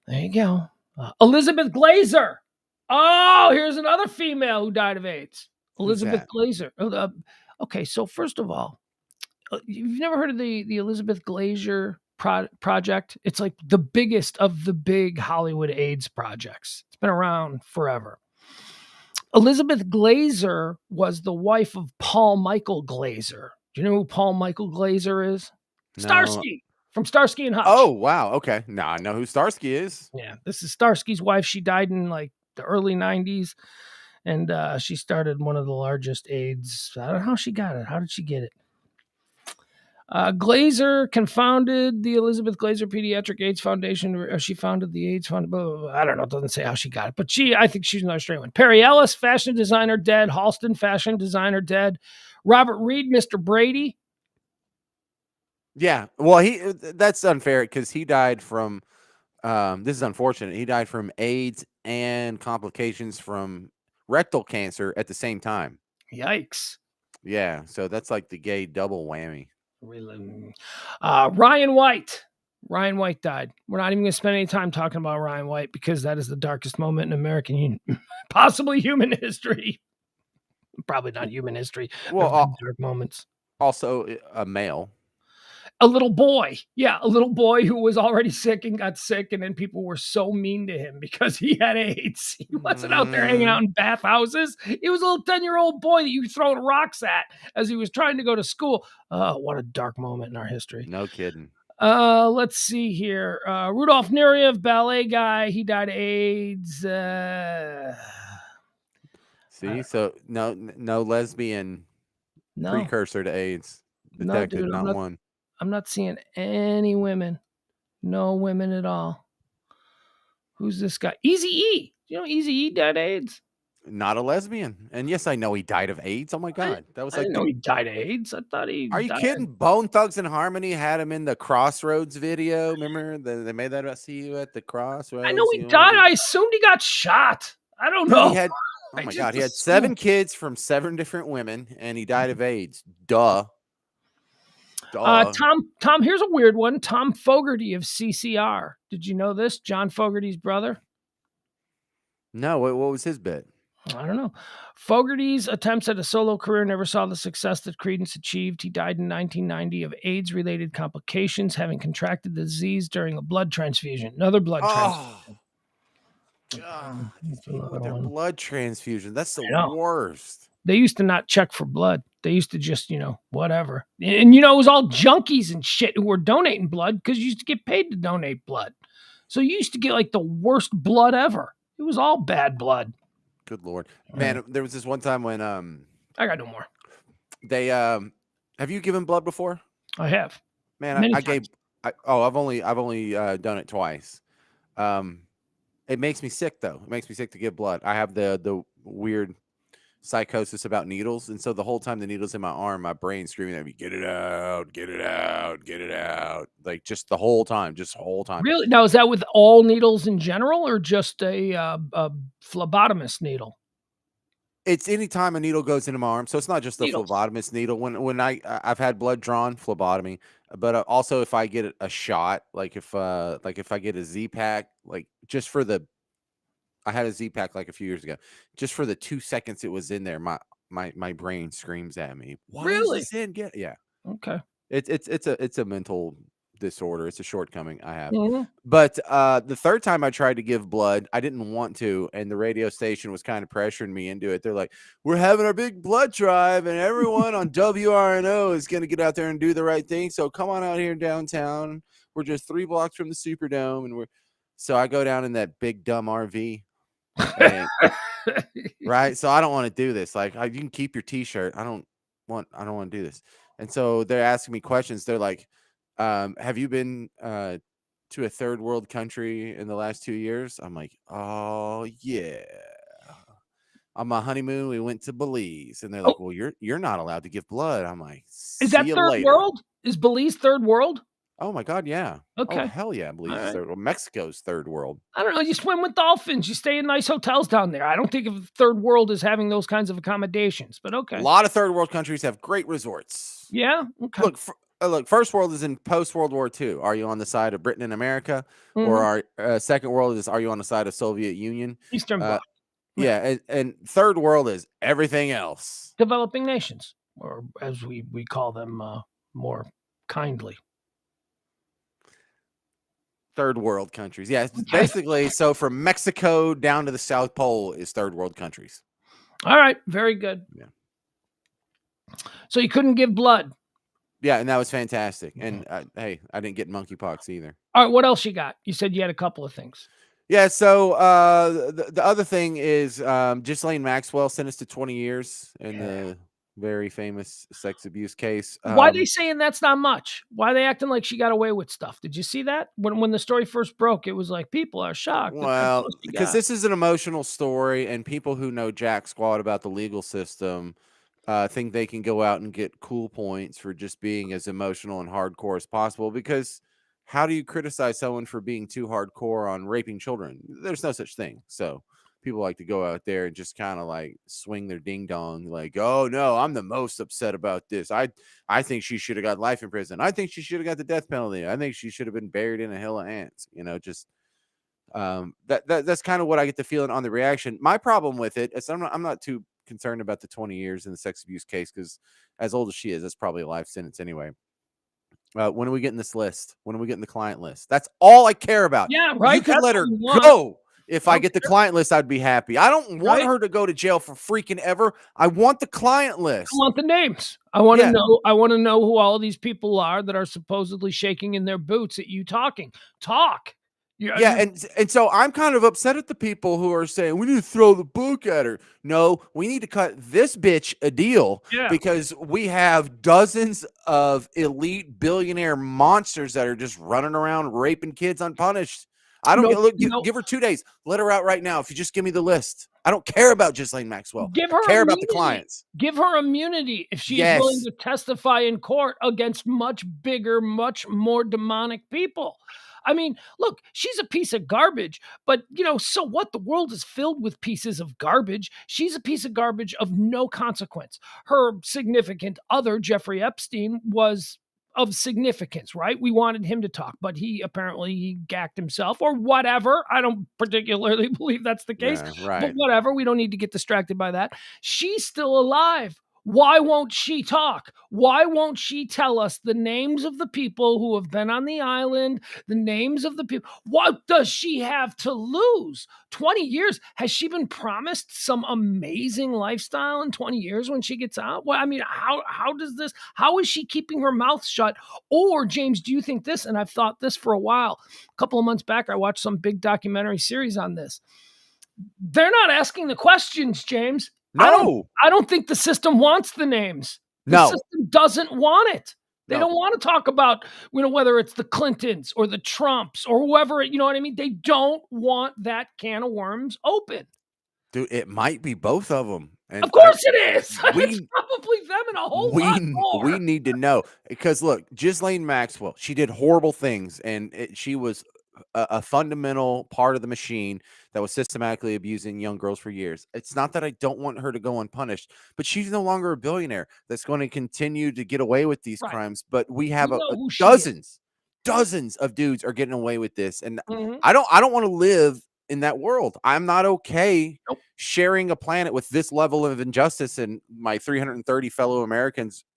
Speaker 1: There you go. Elizabeth Glazer. Oh, here's another female who died of AIDS.
Speaker 2: Who's
Speaker 1: Elizabeth
Speaker 2: that?
Speaker 1: Glaser. Okay, so first of all, you've never heard of the Elizabeth Glaser project? It's like the biggest of the big Hollywood AIDS projects. It's been around forever. Elizabeth Glaser was the wife of Paul Michael Glaser. Do you know who Paul Michael Glaser is?
Speaker 2: No.
Speaker 1: Starsky from Starsky and
Speaker 2: Oh,
Speaker 1: Hutch.
Speaker 2: wow. Okay. Now I know who Starsky is.
Speaker 1: Yeah, this is Starsky's wife. She died in like the early 90s, and she started one of the largest AIDS. I don't know how she got it. How did she get it? Glazer confounded the Elizabeth Glazer Pediatric AIDS Foundation. She founded the AIDS Fund. Blah, blah, blah. I don't know. It doesn't say how she got it, but I think she's another straight one. Perry Ellis, fashion designer, dead. Halston, fashion designer, dead. Robert Reed, Mr. Brady.
Speaker 2: Yeah. Well, that's unfair because he died from this is unfortunate. He died from AIDS and complications from rectal cancer at the same time.
Speaker 1: Yikes.
Speaker 2: Yeah, so that's like the gay double whammy.
Speaker 1: Ryan White. Ryan White died. We're not even going to spend any time talking about Ryan White because that is the darkest moment in American, possibly human history. Probably not human history.
Speaker 2: Well,
Speaker 1: dark moments.
Speaker 2: Also a male.
Speaker 1: A little boy. Yeah, a little boy who was already sick and got sick, and then people were so mean to him because he had AIDS. He wasn't out there hanging out in bathhouses. He was a little 10-year-old boy that you were throwing rocks at as he was trying to go to school. Oh, what a dark moment in our history.
Speaker 2: No kidding.
Speaker 1: Let's see here. Rudolf Nureyev, ballet guy. He died of AIDS.
Speaker 2: See, so no lesbian precursor to AIDS detected.
Speaker 1: No, dude,
Speaker 2: not one.
Speaker 1: I'm not seeing any women. No women at all. Who's this guy? Easy E. You know Easy E died of AIDS?
Speaker 2: Not a lesbian. And yes, I know he died of AIDS. Oh my God. That was
Speaker 1: I didn't know he died of AIDS. I thought he
Speaker 2: Are you
Speaker 1: died.
Speaker 2: kidding? Bone Thugs and Harmony had him in the Crossroads video. Remember? They made that about see you at the Crossroads.
Speaker 1: I know he died. I assumed he got shot. I don't know.
Speaker 2: He had, oh my God, he had 7 kids from 7 different women, and he died of AIDS. Duh.
Speaker 1: Tom, here's a weird one. Tom Fogerty of CCR. Did you know this? John Fogerty's brother?
Speaker 2: No, what was his bit?
Speaker 1: I don't know. Fogerty's attempts at a solo career never saw the success that Creedence achieved. He died in 1990 of AIDS-related complications, having contracted the disease during a blood transfusion. Another blood transfusion.
Speaker 2: God, these people with their blood transfusion. That's the worst.
Speaker 1: They used to not check for blood. They used to just, whatever. And, it was all junkies and shit who were donating blood because you used to get paid to donate blood. So you used to get like the worst blood ever. It was all bad blood.
Speaker 2: Good Lord. Man, there was this one time when
Speaker 1: I got no more.
Speaker 2: They have you given blood before?
Speaker 1: I have.
Speaker 2: Man, I've only done it twice. It makes me sick though. It makes me sick to give blood. I have the weird psychosis about needles, and so the whole time the needle's in my arm, my brain's screaming at me, get it out, get it out, get it out. Like just the whole time.
Speaker 1: Really? Now is that with all needles in general or just a phlebotomist needle?
Speaker 2: It's any time a needle goes into my arm. So it's not just the phlebotomist needle. When I've had blood drawn, phlebotomy, but also if I get a shot, like if I get a Z-Pack, like just for I had a Z-Pack like a few years ago. Just for the 2 seconds it was in there, my brain screams at me. Why is this in? Yeah.
Speaker 1: Okay.
Speaker 2: It's a mental disorder. It's a shortcoming I have.
Speaker 1: Mm-hmm.
Speaker 2: But the third time I tried to give blood, I didn't want to, and the radio station was kind of pressuring me into it. They're like, "We're having our big blood drive, and everyone on WRNO is going to get out there and do the right thing. So come on out here downtown. We're just 3 blocks from the Superdome, and so I go down in that big dumb RV." And, right, so I don't want to do this. Like, you can keep your T-shirt. I don't want to do this. And so they're asking me questions. They're like, "Have you been to a third world country in the last 2 years?" I'm like, "Oh yeah." On my honeymoon, we went to Belize, and they're like, "Well, you're not allowed to give blood." I'm like,
Speaker 1: "Is that third world? Is Belize third world?"
Speaker 2: Oh my God, yeah.
Speaker 1: Okay.
Speaker 2: Oh hell yeah, Belize is third world. Mexico's third world.
Speaker 1: I don't know. You swim with dolphins. You stay in nice hotels down there. I don't think of third world as having those kinds of accommodations, but okay.
Speaker 2: A lot of third world countries have great resorts.
Speaker 1: Yeah. Okay.
Speaker 2: Look, first world is in post World War II. Are you on the side of Britain and America, or second world are you on the side of Soviet Union?
Speaker 1: Eastern Bloc.
Speaker 2: Yeah, and third world is everything else.
Speaker 1: Developing nations, or as we call them more kindly.
Speaker 2: Third world countries. Yeah,
Speaker 1: Okay.
Speaker 2: basically, so from Mexico down to the South Pole is third world countries.
Speaker 1: All right, very good.
Speaker 2: Yeah.
Speaker 1: So you couldn't give blood.
Speaker 2: Yeah, and that was fantastic. And hey, I didn't get monkeypox either.
Speaker 1: All right, what else you got? You said you had a couple of things.
Speaker 2: Yeah, so the other thing is Ghislaine Maxwell sentenced to 20 years in the very famous sex abuse case.
Speaker 1: Why are they saying that's not much? Why are they acting like she got away with stuff? Did you see that? When the story first broke, it was like people are shocked that that's
Speaker 2: Well,
Speaker 1: all she
Speaker 2: because
Speaker 1: got.
Speaker 2: this is an emotional story, and people who know jack squat about the legal system think they can go out and get cool points for just being as emotional and hardcore as possible. Because how do you criticize someone for being too hardcore on raping children? There's no such thing. So people like to go out there and just kind of like swing their ding dong, like, "Oh no, I'm the most upset about this. I think she should have got life in prison. I think she should have got the death penalty. I think she should have been buried in a hill of ants." Just that's kind of what I get the feeling on the reaction. My problem with it is I'm not too concerned about the 20 years in the sex abuse case, because as old as she is, that's probably a life sentence anyway. When are we getting this list? When are we getting the client list? That's all I care about.
Speaker 1: Yeah,
Speaker 2: You
Speaker 1: right.
Speaker 2: could
Speaker 1: That's
Speaker 2: let
Speaker 1: what
Speaker 2: her
Speaker 1: we want.
Speaker 2: go. If I
Speaker 1: Okay.
Speaker 2: get the client list, I'd be happy. I don't want
Speaker 1: Right.
Speaker 2: her to go to jail for freaking ever. I want the client list.
Speaker 1: I want the names. I want to
Speaker 2: Yeah.
Speaker 1: know. I want to know who all these people are that are supposedly shaking in their boots at you talking. Talk.
Speaker 2: Yeah, and so I'm kind of upset at the people who are saying we need to throw the book at her. No, we need to cut this bitch a deal,
Speaker 1: Yeah.
Speaker 2: because we have dozens of elite billionaire monsters that are just running around raping kids unpunished. I don't give her 2 days. Let her out right now if you just give me the list. I don't care about Ghislaine Maxwell.
Speaker 1: Give
Speaker 2: I
Speaker 1: her
Speaker 2: care about the
Speaker 1: immunity.
Speaker 2: clients.
Speaker 1: Give her immunity if she is willing to testify in court against much bigger, much more demonic people. I mean, look, she's a piece of garbage, but so what? The world is filled with pieces of garbage. She's a piece of garbage of no consequence. Her significant other, Jeffrey Epstein, was of significance, right? We wanted him to talk, but he gacked himself or whatever. I don't particularly believe that's the case,
Speaker 2: Yeah,
Speaker 1: but
Speaker 2: right.
Speaker 1: whatever. We don't need to get distracted by that. She's still alive. Why won't she talk? Why won't she tell us the names of the people who have been on the island, the names of the people? What does she have to lose? 20 years. Has she been promised some amazing lifestyle in 20 years when she gets out? Well, I mean, how is she keeping her mouth shut? Or, James, do you think this? And I've thought this for a while. A couple of months back, I watched some big documentary series on this. They're not asking the questions, James.
Speaker 2: No.
Speaker 1: I don't think the system wants the names. The
Speaker 2: No.
Speaker 1: system doesn't want it. They
Speaker 2: No.
Speaker 1: don't want to talk about, whether it's the Clintons or the Trumps or whoever, you know what I mean? They don't want that can of worms open.
Speaker 2: Dude, it might be both of them. And
Speaker 1: Of course it is. It's probably them and a whole lot more.
Speaker 2: We need to know, because look, Ghislaine Maxwell, she did horrible things, and she was a fundamental part of the machine that was systematically abusing young girls for years. It's not that I don't want her to go unpunished, but she's no longer a billionaire that's going to continue to get away with these crimes. But we have dozens of dudes are getting away with this, and I don't want to live in that world. I'm not okay sharing a planet with this level of injustice, and my 330 fellow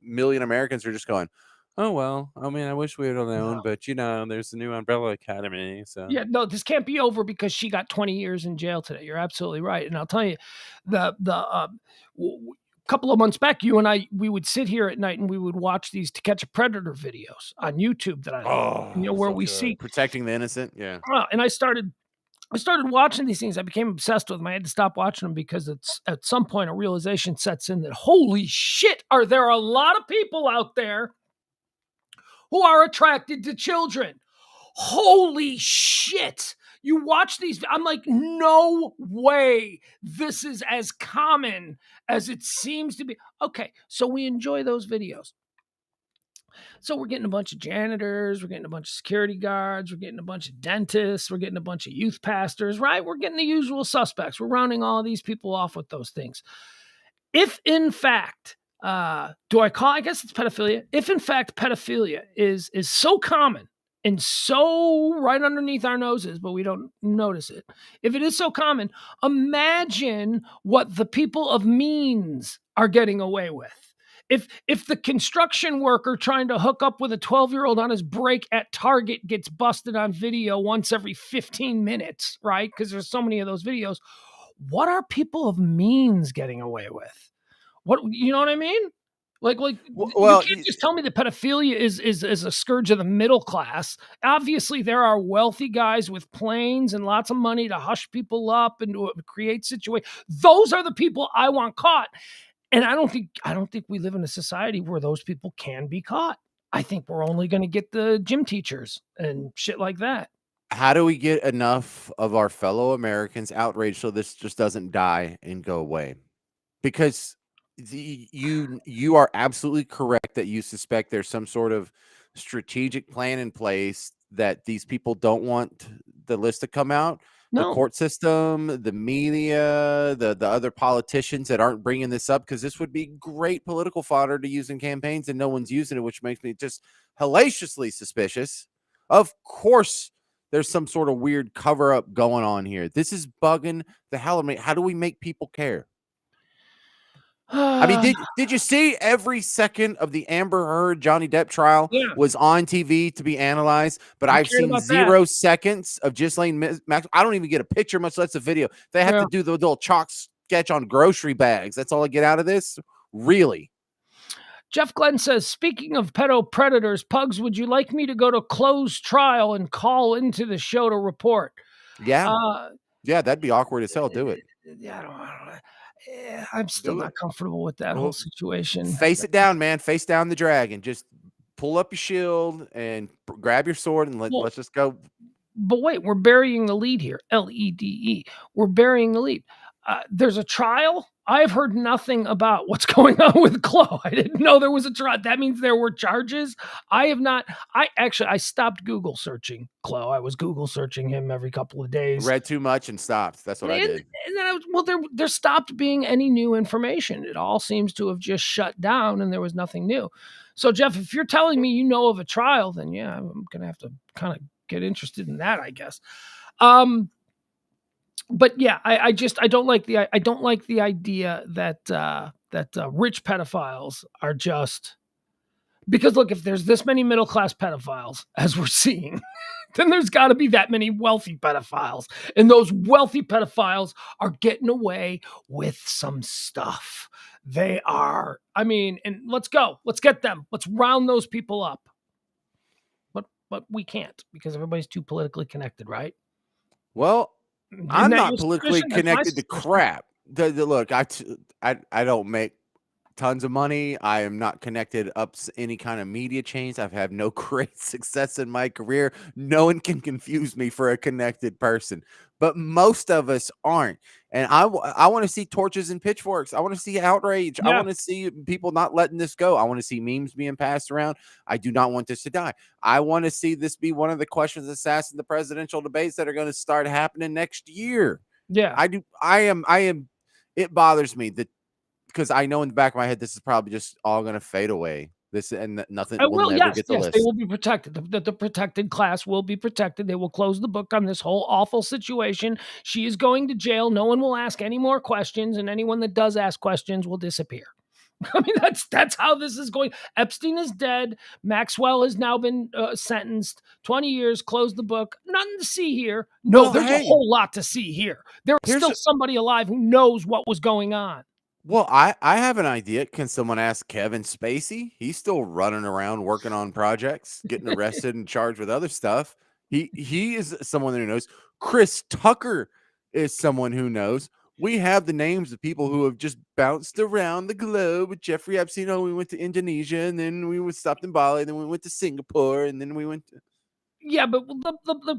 Speaker 2: million Americans are just going, "Oh, well, I mean, I wish we would have known, but there's the new Umbrella Academy." So
Speaker 1: yeah, no, this can't be over because she got 20 years in jail today. You're absolutely right. And I'll tell you, couple of months back, you and I, we would sit here at night and we would watch these To Catch a Predator videos on YouTube that where we see
Speaker 2: protecting the innocent. Yeah.
Speaker 1: And I started watching these things. I became obsessed with them. I had to stop watching them because it's at some point a realization sets in that, holy shit, are there a lot of people out there who are attracted to children? Holy shit. You watch these, I'm like, no way this is as common as it seems to be. Okay, so we enjoy those videos. So we're getting a bunch of janitors, we're getting a bunch of security guards, we're getting a bunch of dentists, we're getting a bunch of youth pastors, right? We're getting the usual suspects. We're rounding all of these people off with those things. If in fact, I guess it's pedophilia. If in fact pedophilia is so common and so right underneath our noses, but we don't notice it. If it is so common, imagine what the people of means are getting away with. If the construction worker trying to hook up with a 12-year-old on his break at Target gets busted on video once every 15 minutes, right? Because there's so many of those videos. What are people of means getting away with? What, you know what I mean? Like you
Speaker 2: Well,
Speaker 1: can't just tell me that pedophilia is a scourge of the middle class. Obviously, there are wealthy guys with planes and lots of money to hush people up and to create situations. Those are the people I want caught. And I don't think we live in a society where those people can be caught. I think we're only going to get the gym teachers and shit like that.
Speaker 2: how do we get enough of our fellow Americans outraged so this just doesn't die and go away? Because you are absolutely correct that you suspect there's some sort of strategic plan in place that these people don't want the list to come out. The
Speaker 1: No,
Speaker 2: court system, the media, the other politicians that aren't bringing this up, because this would be great political fodder to use in campaigns, and no one's using it, which makes me just hellaciously suspicious. Of course, there's some sort of weird cover up going on here. This is bugging the hell out of me. How do we make people care? I mean, did you see every second of the Amber Heard Johnny Depp trial
Speaker 1: yeah,
Speaker 2: was on TV to be analyzed? But
Speaker 1: who
Speaker 2: I've
Speaker 1: cared
Speaker 2: seen
Speaker 1: about that?
Speaker 2: 0 seconds of Ghislaine Max. I don't even get a picture, much less a video. They have
Speaker 1: Yeah.
Speaker 2: to do the little chalk sketch on grocery bags. That's all I get out of this. Really?
Speaker 1: Jeff Glenn says, speaking of pedo predators, Pugs, would you like me to go to closed trial and call into the show to report?
Speaker 2: Yeah,
Speaker 1: Uh,
Speaker 2: yeah. That'd be awkward as hell. Do it.
Speaker 1: yeah, I'm still
Speaker 2: Do
Speaker 1: not
Speaker 2: it.
Speaker 1: comfortable with that whole
Speaker 2: Well,
Speaker 1: situation.
Speaker 2: face it down, man. Face down the dragon. Just pull up your shield and grab your sword and
Speaker 1: Well,
Speaker 2: let's just go.
Speaker 1: but wait, we're burying the lead here. LEDE. We're burying the lead. There's a trial. I've heard nothing about what's going on with Chloe. I didn't know there was a trial. That means there were charges. I have not. I stopped Google searching Chloe. I was Google searching him every couple of days.
Speaker 2: Read too much and stopped. That's what I did.
Speaker 1: And then there stopped being any new information. It all seems to have just shut down, and there was nothing new. So, Jeff, if you're telling me you know of a trial, then yeah, I'm gonna have to kind of get interested in that, I guess. But yeah, I don't like the idea that rich pedophiles are just, because look, if there's this many middle class pedophiles as we're seeing, then there's got to be that many wealthy pedophiles, and those wealthy pedophiles are getting away with some stuff. They are. I mean, and let's go. Let's get them. Let's round those people up. But we can't, because everybody's too politically connected, right?
Speaker 2: Well,
Speaker 1: Isn't
Speaker 2: I'm
Speaker 1: that
Speaker 2: not
Speaker 1: your
Speaker 2: politically
Speaker 1: suspicion? That's my
Speaker 2: connected to
Speaker 1: suspicion.
Speaker 2: crap. Look, I don't make tons of money. I am not connected up any kind of media chains. I've had no great success in my career. No one can confuse me for a connected person, but most of us aren't. And I want to see torches and pitchforks. I want to see outrage. I
Speaker 1: Yeah,
Speaker 2: want to see people not letting this go. I want to see memes being passed around. I do not want this to die. I want to see this be one of the questions asked in the presidential debates that are going to start happening next year.
Speaker 1: yeah.
Speaker 2: I do. I am. It bothers me that, because I know in the back of my head this is probably just all going to fade away. This and nothing
Speaker 1: I
Speaker 2: will
Speaker 1: will.
Speaker 2: never
Speaker 1: Yes,
Speaker 2: get the
Speaker 1: yes, they
Speaker 2: list.
Speaker 1: will be protected. The protected class will be protected. They will close the book on this whole awful situation. She is going to jail. No one will ask any more questions, and anyone that does ask questions will disappear. I mean, that's how this is going. Epstein is dead. Maxwell has now been sentenced 20 years. Close the book. Nothing to see here. No,
Speaker 2: Well,
Speaker 1: there's a
Speaker 2: hey,
Speaker 1: whole lot to see here. There is
Speaker 2: here's
Speaker 1: still
Speaker 2: a,
Speaker 1: somebody alive who knows what was going on.
Speaker 2: well, I have an idea. Can someone ask Kevin Spacey? He's still running around working on projects, getting arrested and charged with other stuff. He is someone who knows. Chris Tucker is someone who knows. We have the names of people who have just bounced around the globe with Jeffrey Epstein. Oh, we went to Indonesia, and then we stopped in Bali, then we went to Singapore, and then we went to.
Speaker 1: Yeah, but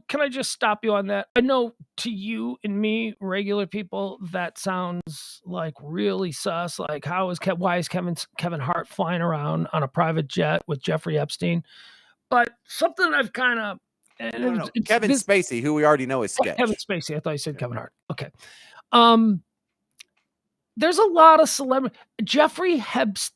Speaker 1: can I just stop you on that? I know to you and me, regular people, that sounds like really sus. Like, why is Kevin Hart flying around on a private jet with Jeffrey Epstein? But something I've kind of, and
Speaker 2: No, no, no.
Speaker 1: it's
Speaker 2: Kevin
Speaker 1: this.
Speaker 2: Spacey, who we already know is
Speaker 1: Oh, Kevin
Speaker 2: sketch.
Speaker 1: Spacey. I thought you said
Speaker 2: Yeah.
Speaker 1: Kevin Hart. Okay. Um, there's a lot of celebrity. Jeffrey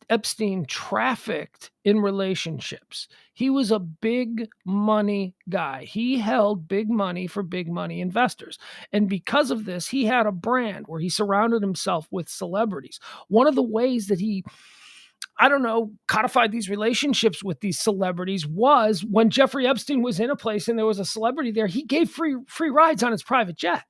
Speaker 1: Epstein trafficked in relationships. He was a big money guy. He held big money for big money investors. And because of this, he had a brand where he surrounded himself with celebrities. One of the ways that he, I don't know, codified these relationships with these celebrities was when Jeffrey Epstein was in a place and there was a celebrity there, he gave free rides on his private jet.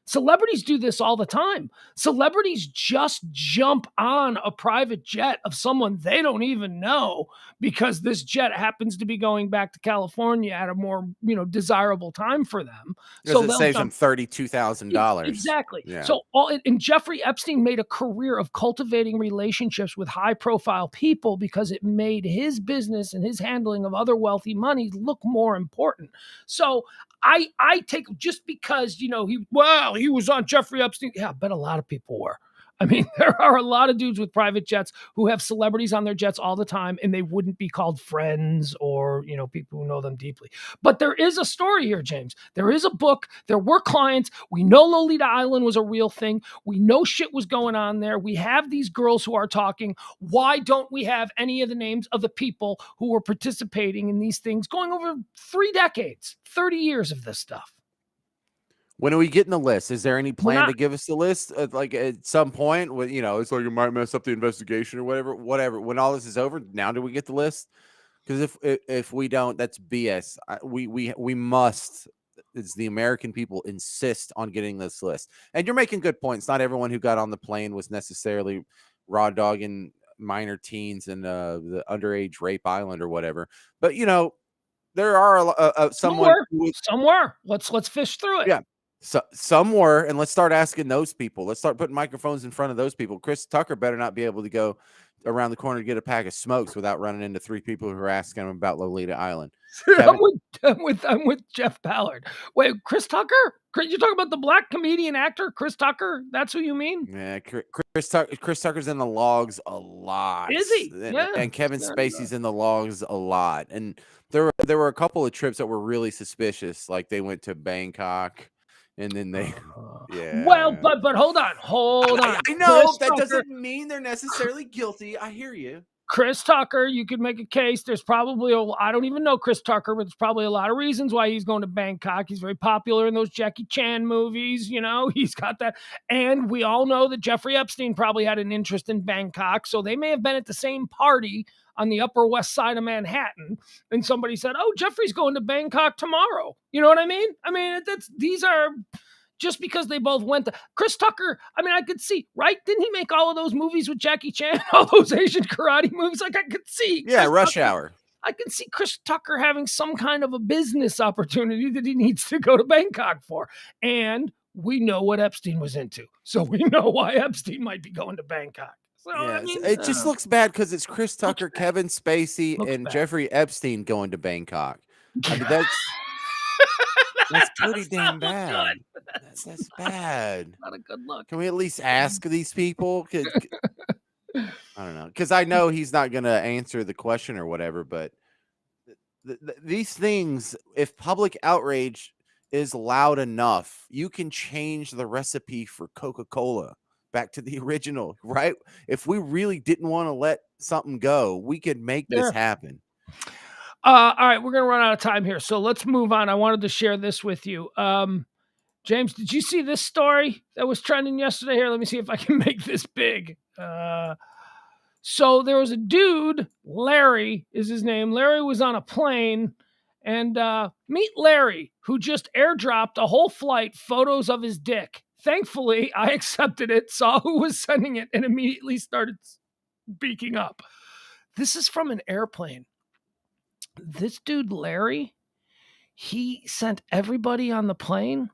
Speaker 1: Celebrities do this all the time. Celebrities just jump on a private jet of someone they don't even know because this jet happens to be going back to California at a more, desirable time for them.
Speaker 2: Because
Speaker 1: So
Speaker 2: it
Speaker 1: they'll
Speaker 2: saves
Speaker 1: jump.
Speaker 2: them $32,000.
Speaker 1: Exactly.
Speaker 2: Yeah.
Speaker 1: So and Jeffrey Epstein made a career of cultivating relationships with high profile people because it made his business and his handling of other wealthy money look more important. So I take, just because, he was on Jeffrey Epstein. Yeah, I bet a lot of people were. I mean, there are a lot of dudes with private jets who have celebrities on their jets all the time, and they wouldn't be called friends or, people who know them deeply. But there is a story here, James. There is a book. There were clients. We know Lolita Island was a real thing. We know shit was going on there. We have these girls who are talking. Why don't we have any of the names of the people who were participating in these things going over 3 decades, 30 years of this stuff?
Speaker 2: When are we getting the list? Is there any plan to give us the list? Like at some point, when it's like it might mess up the investigation or whatever. When all this is over, now do we get the list? Because if we don't, that's BS. We must. It's the American people insist on getting this list. And you're making good points. Not everyone who got on the plane was necessarily raw dogging minor teens in the underage rape island or whatever. But there are
Speaker 1: somewhere. Let's fish through it.
Speaker 2: Yeah. So some were, and let's start asking those people. Let's start putting microphones in front of those people. Chris Tucker better not be able to go around the corner to get a pack of smokes without running into 3 people who are asking him about Lolita Island.
Speaker 1: I'm with Jeff Ballard. Wait, Chris Tucker? You're talking about the black comedian actor Chris Tucker? That's who you mean?
Speaker 2: Yeah, Chris Tucker's in the logs a lot.
Speaker 1: Is he?
Speaker 2: Yeah. And Kevin Spacey's in the logs a lot. And there were a couple of trips that were really suspicious. Like they went to Bangkok. And then they, yeah.
Speaker 1: Well, but hold on.
Speaker 2: I know that doesn't mean they're necessarily guilty. I hear you.
Speaker 1: Chris Tucker, you could make a case. There's probably I don't even know Chris Tucker, but there's probably a lot of reasons why he's going to Bangkok. He's very popular in those Jackie Chan movies. He's got that. And we all know that Jeffrey Epstein probably had an interest in Bangkok. So they may have been at the same party on the Upper West Side of Manhattan. And somebody said, oh, Jeffrey's going to Bangkok tomorrow. You know what I mean? I mean, these are... Just because they both went to Chris Tucker, I mean, I could see, right? Didn't he make all of those movies with Jackie Chan, all those Asian karate movies? Like I could see.
Speaker 2: Yeah, Rush Hour.
Speaker 1: I can see Chris Tucker having some kind of a business opportunity that he needs to go to Bangkok for. And we know what Epstein was into. So we know why Epstein might be going to Bangkok. So,
Speaker 2: yes. I mean, it just looks bad because it's Chris Tucker, Kevin Spacey, and Jeffrey Epstein going to Bangkok. I mean, that's pretty damn bad. That's bad.
Speaker 1: Not a good look.
Speaker 2: Can we at least ask these people? I don't know. Because I know he's not going to answer the question or whatever. But these things, if public outrage is loud enough, you can change the recipe for Coca-Cola back to the original, right? If we really didn't want to let something go, we could make this happen.
Speaker 1: All right, we're going to run out of time here, so let's move on. I wanted to share this with you. James, did you see this story that was trending yesterday? Here, let me see if I can make this big. So there was a dude, Larry is his name. Larry was on a plane, and meet Larry, who just airdropped a whole flight photos of his dick. Thankfully, I accepted it, saw who was sending it, and immediately started speaking up. This is from an airplane. This dude, Larry, he sent everybody on the plane.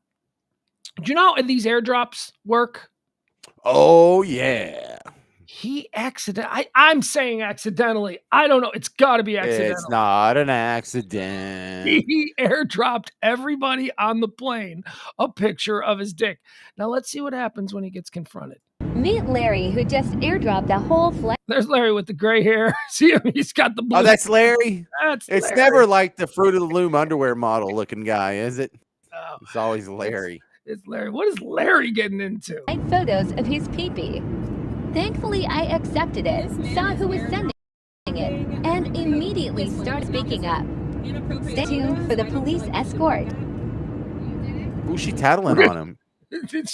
Speaker 1: Do you know how these airdrops work?
Speaker 2: Oh, yeah.
Speaker 1: He I'm saying accidentally. I don't know. It's got to be accidental.
Speaker 2: It's not an accident.
Speaker 1: He airdropped everybody on the plane a picture of his dick. Now, let's see what happens when he gets confronted.
Speaker 3: Meet Larry, who just airdropped a whole flight.
Speaker 1: There's Larry with the gray hair. See him? He's got the blue.
Speaker 2: Oh, that's Larry? It's
Speaker 1: Larry.
Speaker 2: Never like the Fruit of the Loom underwear model looking guy, is it?
Speaker 1: Oh,
Speaker 2: it's always Larry.
Speaker 1: It's Larry. What is Larry getting into?
Speaker 3: Photos of his pee-pee. Thankfully, I accepted it, saw who was sending it, and immediately started speaking up. Stay tuned for the police escort.
Speaker 2: Who's she tattling on him?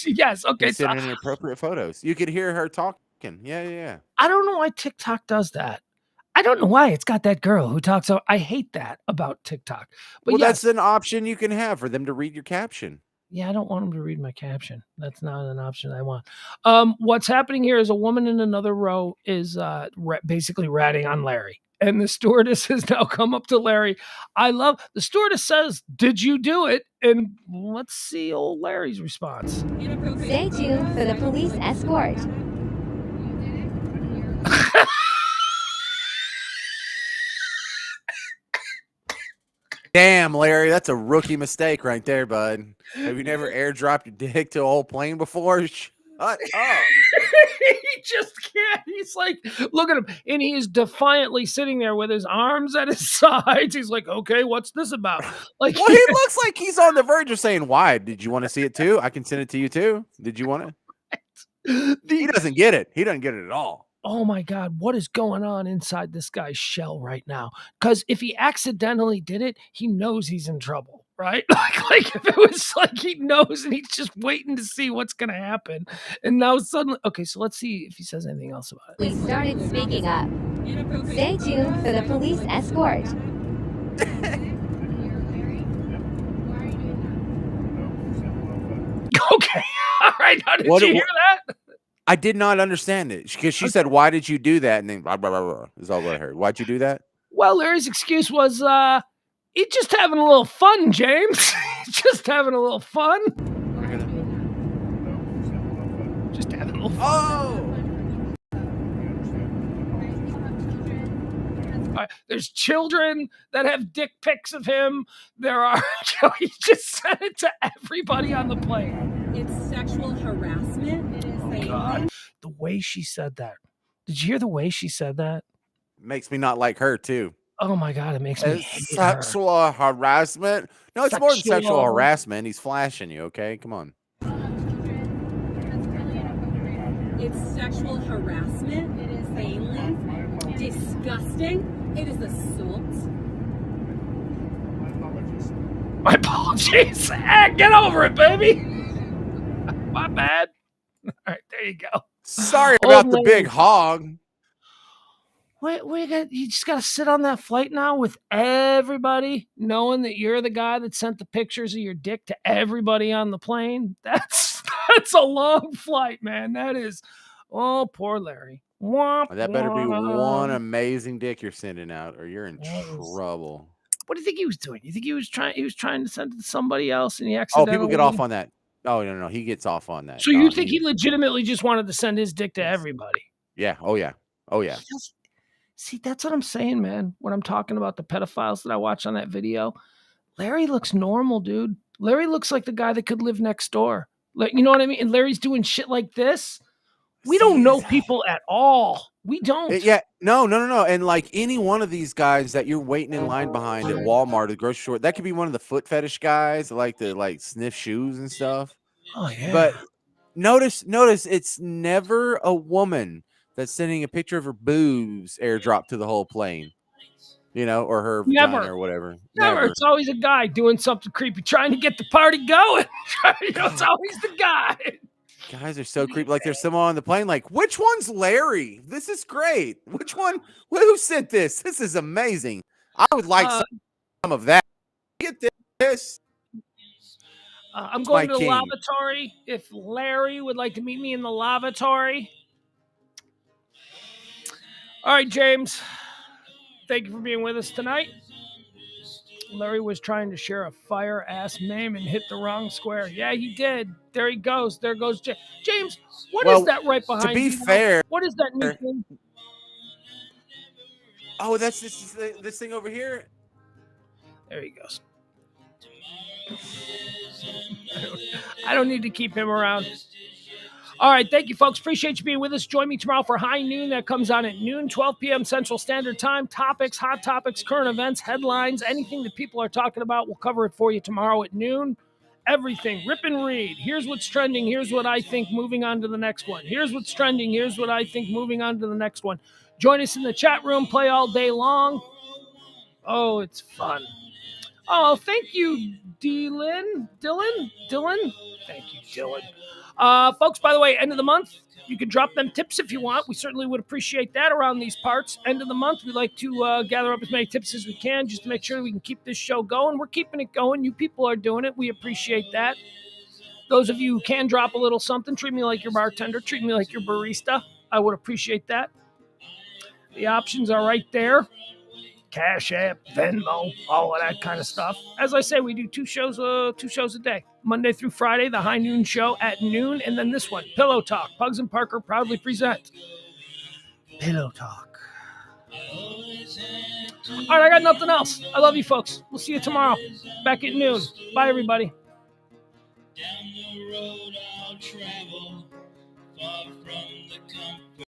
Speaker 1: Yes. Okay.
Speaker 2: He's
Speaker 1: So
Speaker 2: sending inappropriate photos. You could hear her talking. Yeah.
Speaker 1: I don't know why TikTok does that. I don't know why it's got that girl who talks. I hate that about TikTok. But
Speaker 2: Well,
Speaker 1: yes,
Speaker 2: that's an option you can have for them to read your caption.
Speaker 1: yeah, I don't want them to read my caption. That's not an option I want. What's happening here is a woman in another row is basically ratting on Larry. And the stewardess has now come up to Larry. The stewardess says, "Did you do it?" And let's see old Larry's response.
Speaker 3: Stay tuned for the police escort.
Speaker 2: Damn, Larry, that's a rookie mistake right there, bud. Have you never airdropped your dick to a whole plane before? Shut up.
Speaker 1: He just can't. He's like, look at him. And he is defiantly sitting there with his arms at his sides. He's like, okay, what's this about? Like,
Speaker 2: Well, he looks like he's on the verge of saying, why? Did you want to see it too? I can send it to you too. Did you want it? He doesn't get it. He doesn't get it at all.
Speaker 1: Oh my God, what is going on inside this guy's shell right now? Because if he accidentally did it, he knows he's in trouble, right? Like if it was like he knows and he's just waiting to see what's going to happen. And now suddenly, okay, so let's see if he says anything else about it.
Speaker 3: We started speaking up. Stay tuned for the police escort.
Speaker 1: Okay, all right, now did you hear that?
Speaker 2: I did not understand it because she said, why did you do that? And then blah, blah, blah, blah, is all I heard. Why'd you do that?
Speaker 1: Well, Larry's excuse was, he's just having a little fun, James. Just having a little fun. Just having a little fun.
Speaker 2: Oh!
Speaker 1: There's children that have dick pics of him. There are, he just sent it to everybody on the plane.
Speaker 4: It's sexual harassment. It is
Speaker 1: God. The way she said that. Did you hear the way she said that?
Speaker 2: Makes me not like her too.
Speaker 1: Oh my God, it makes me hate
Speaker 2: sexual harassment. No, it's more than sexual harassment. He's flashing you, okay? Come on.
Speaker 4: It's sexual harassment. It is failing. Disgusting. It is assault.
Speaker 1: My apologies. Get over it, baby. My bad. All right, there you go.
Speaker 2: Sorry about the big hog.
Speaker 1: You just got to sit on that flight now with everybody knowing that you're the guy that sent the pictures of your dick to everybody on the plane. That's a long flight, man. That is, oh, poor Larry.
Speaker 2: That better be one amazing dick you're sending out or you're in trouble.
Speaker 1: What do you think he was doing? You think he was trying to send it to somebody else and he accidentally...
Speaker 2: Oh, people get off on that. Oh, no. He gets off on that.
Speaker 1: So you think he legitimately just wanted to send his dick to everybody?
Speaker 2: Yeah. Oh, yeah.
Speaker 1: See, that's what I'm saying, man. When I'm talking about the pedophiles that I watched on that video, Larry looks normal, dude. Larry looks like the guy that could live next door. Like, you know what I mean? And Larry's doing shit like this. We don't know people at all. We don't.
Speaker 2: Yeah. No. And like any one of these guys that you're waiting in line behind at Walmart or the grocery store, that could be one of the foot fetish guys that like to sniff shoes and stuff.
Speaker 1: Oh, yeah.
Speaker 2: But notice it's never a woman that's sending a picture of her boobs airdrop to the whole plane, or her vagina or whatever.
Speaker 1: Never. It's always a guy doing something creepy, trying to get the party going. It's always the guy.
Speaker 2: Guys are so creepy. Like there's someone on the plane. Like, which one's Larry? This is great. Which one? Who sent this? This is amazing. I would like some of that. Get this.
Speaker 1: I'm going to the lavatory. If Larry would like to meet me in the lavatory. All right, James. Thank you for being with us tonight. Larry was trying to share a fire-ass meme and hit the wrong square. Yeah, he did. There he goes. There goes James. What is that right behind you?
Speaker 2: To be fair.
Speaker 1: What is that new thing?
Speaker 2: Oh, that's this thing over here.
Speaker 1: There he goes. I don't need to keep him around. All right, thank you, folks. Appreciate you being with us. Join me tomorrow for High Noon. That comes on at noon, 12 p.m. Central Standard Time. Topics, hot topics, current events, headlines, anything that people are talking about. We'll cover it for you tomorrow at noon. everything. Rip and read. Here's what's trending. Here's what I think. Moving on to the next one. Here's what's trending. Here's what I think. Moving on to the next one. Join us in the chat room. Play all day long. Oh, it's fun. Oh, thank you, Dylan. Thank you, Dylan. Folks, by the way, end of the month, you can drop them tips if you want. We certainly would appreciate that around these parts. End of the month, we like to gather up as many tips as we can just to make sure we can keep this show going. We're keeping it going. You people are doing it. We appreciate that. Those of you who can drop a little something, treat me like your bartender, treat me like your barista. I would appreciate that. The options are right there. Cash App, Venmo, all of that kind of stuff. As I say, we do two shows a day. Monday through Friday, the High Noon Show at noon, and then this one, Pillow Talk. Pugs and Parker proudly present Pillow Talk. All right, I got nothing else. I love you folks. We'll see you tomorrow, back at noon. Bye, everybody. Down the road I'll travel, far from the comfort.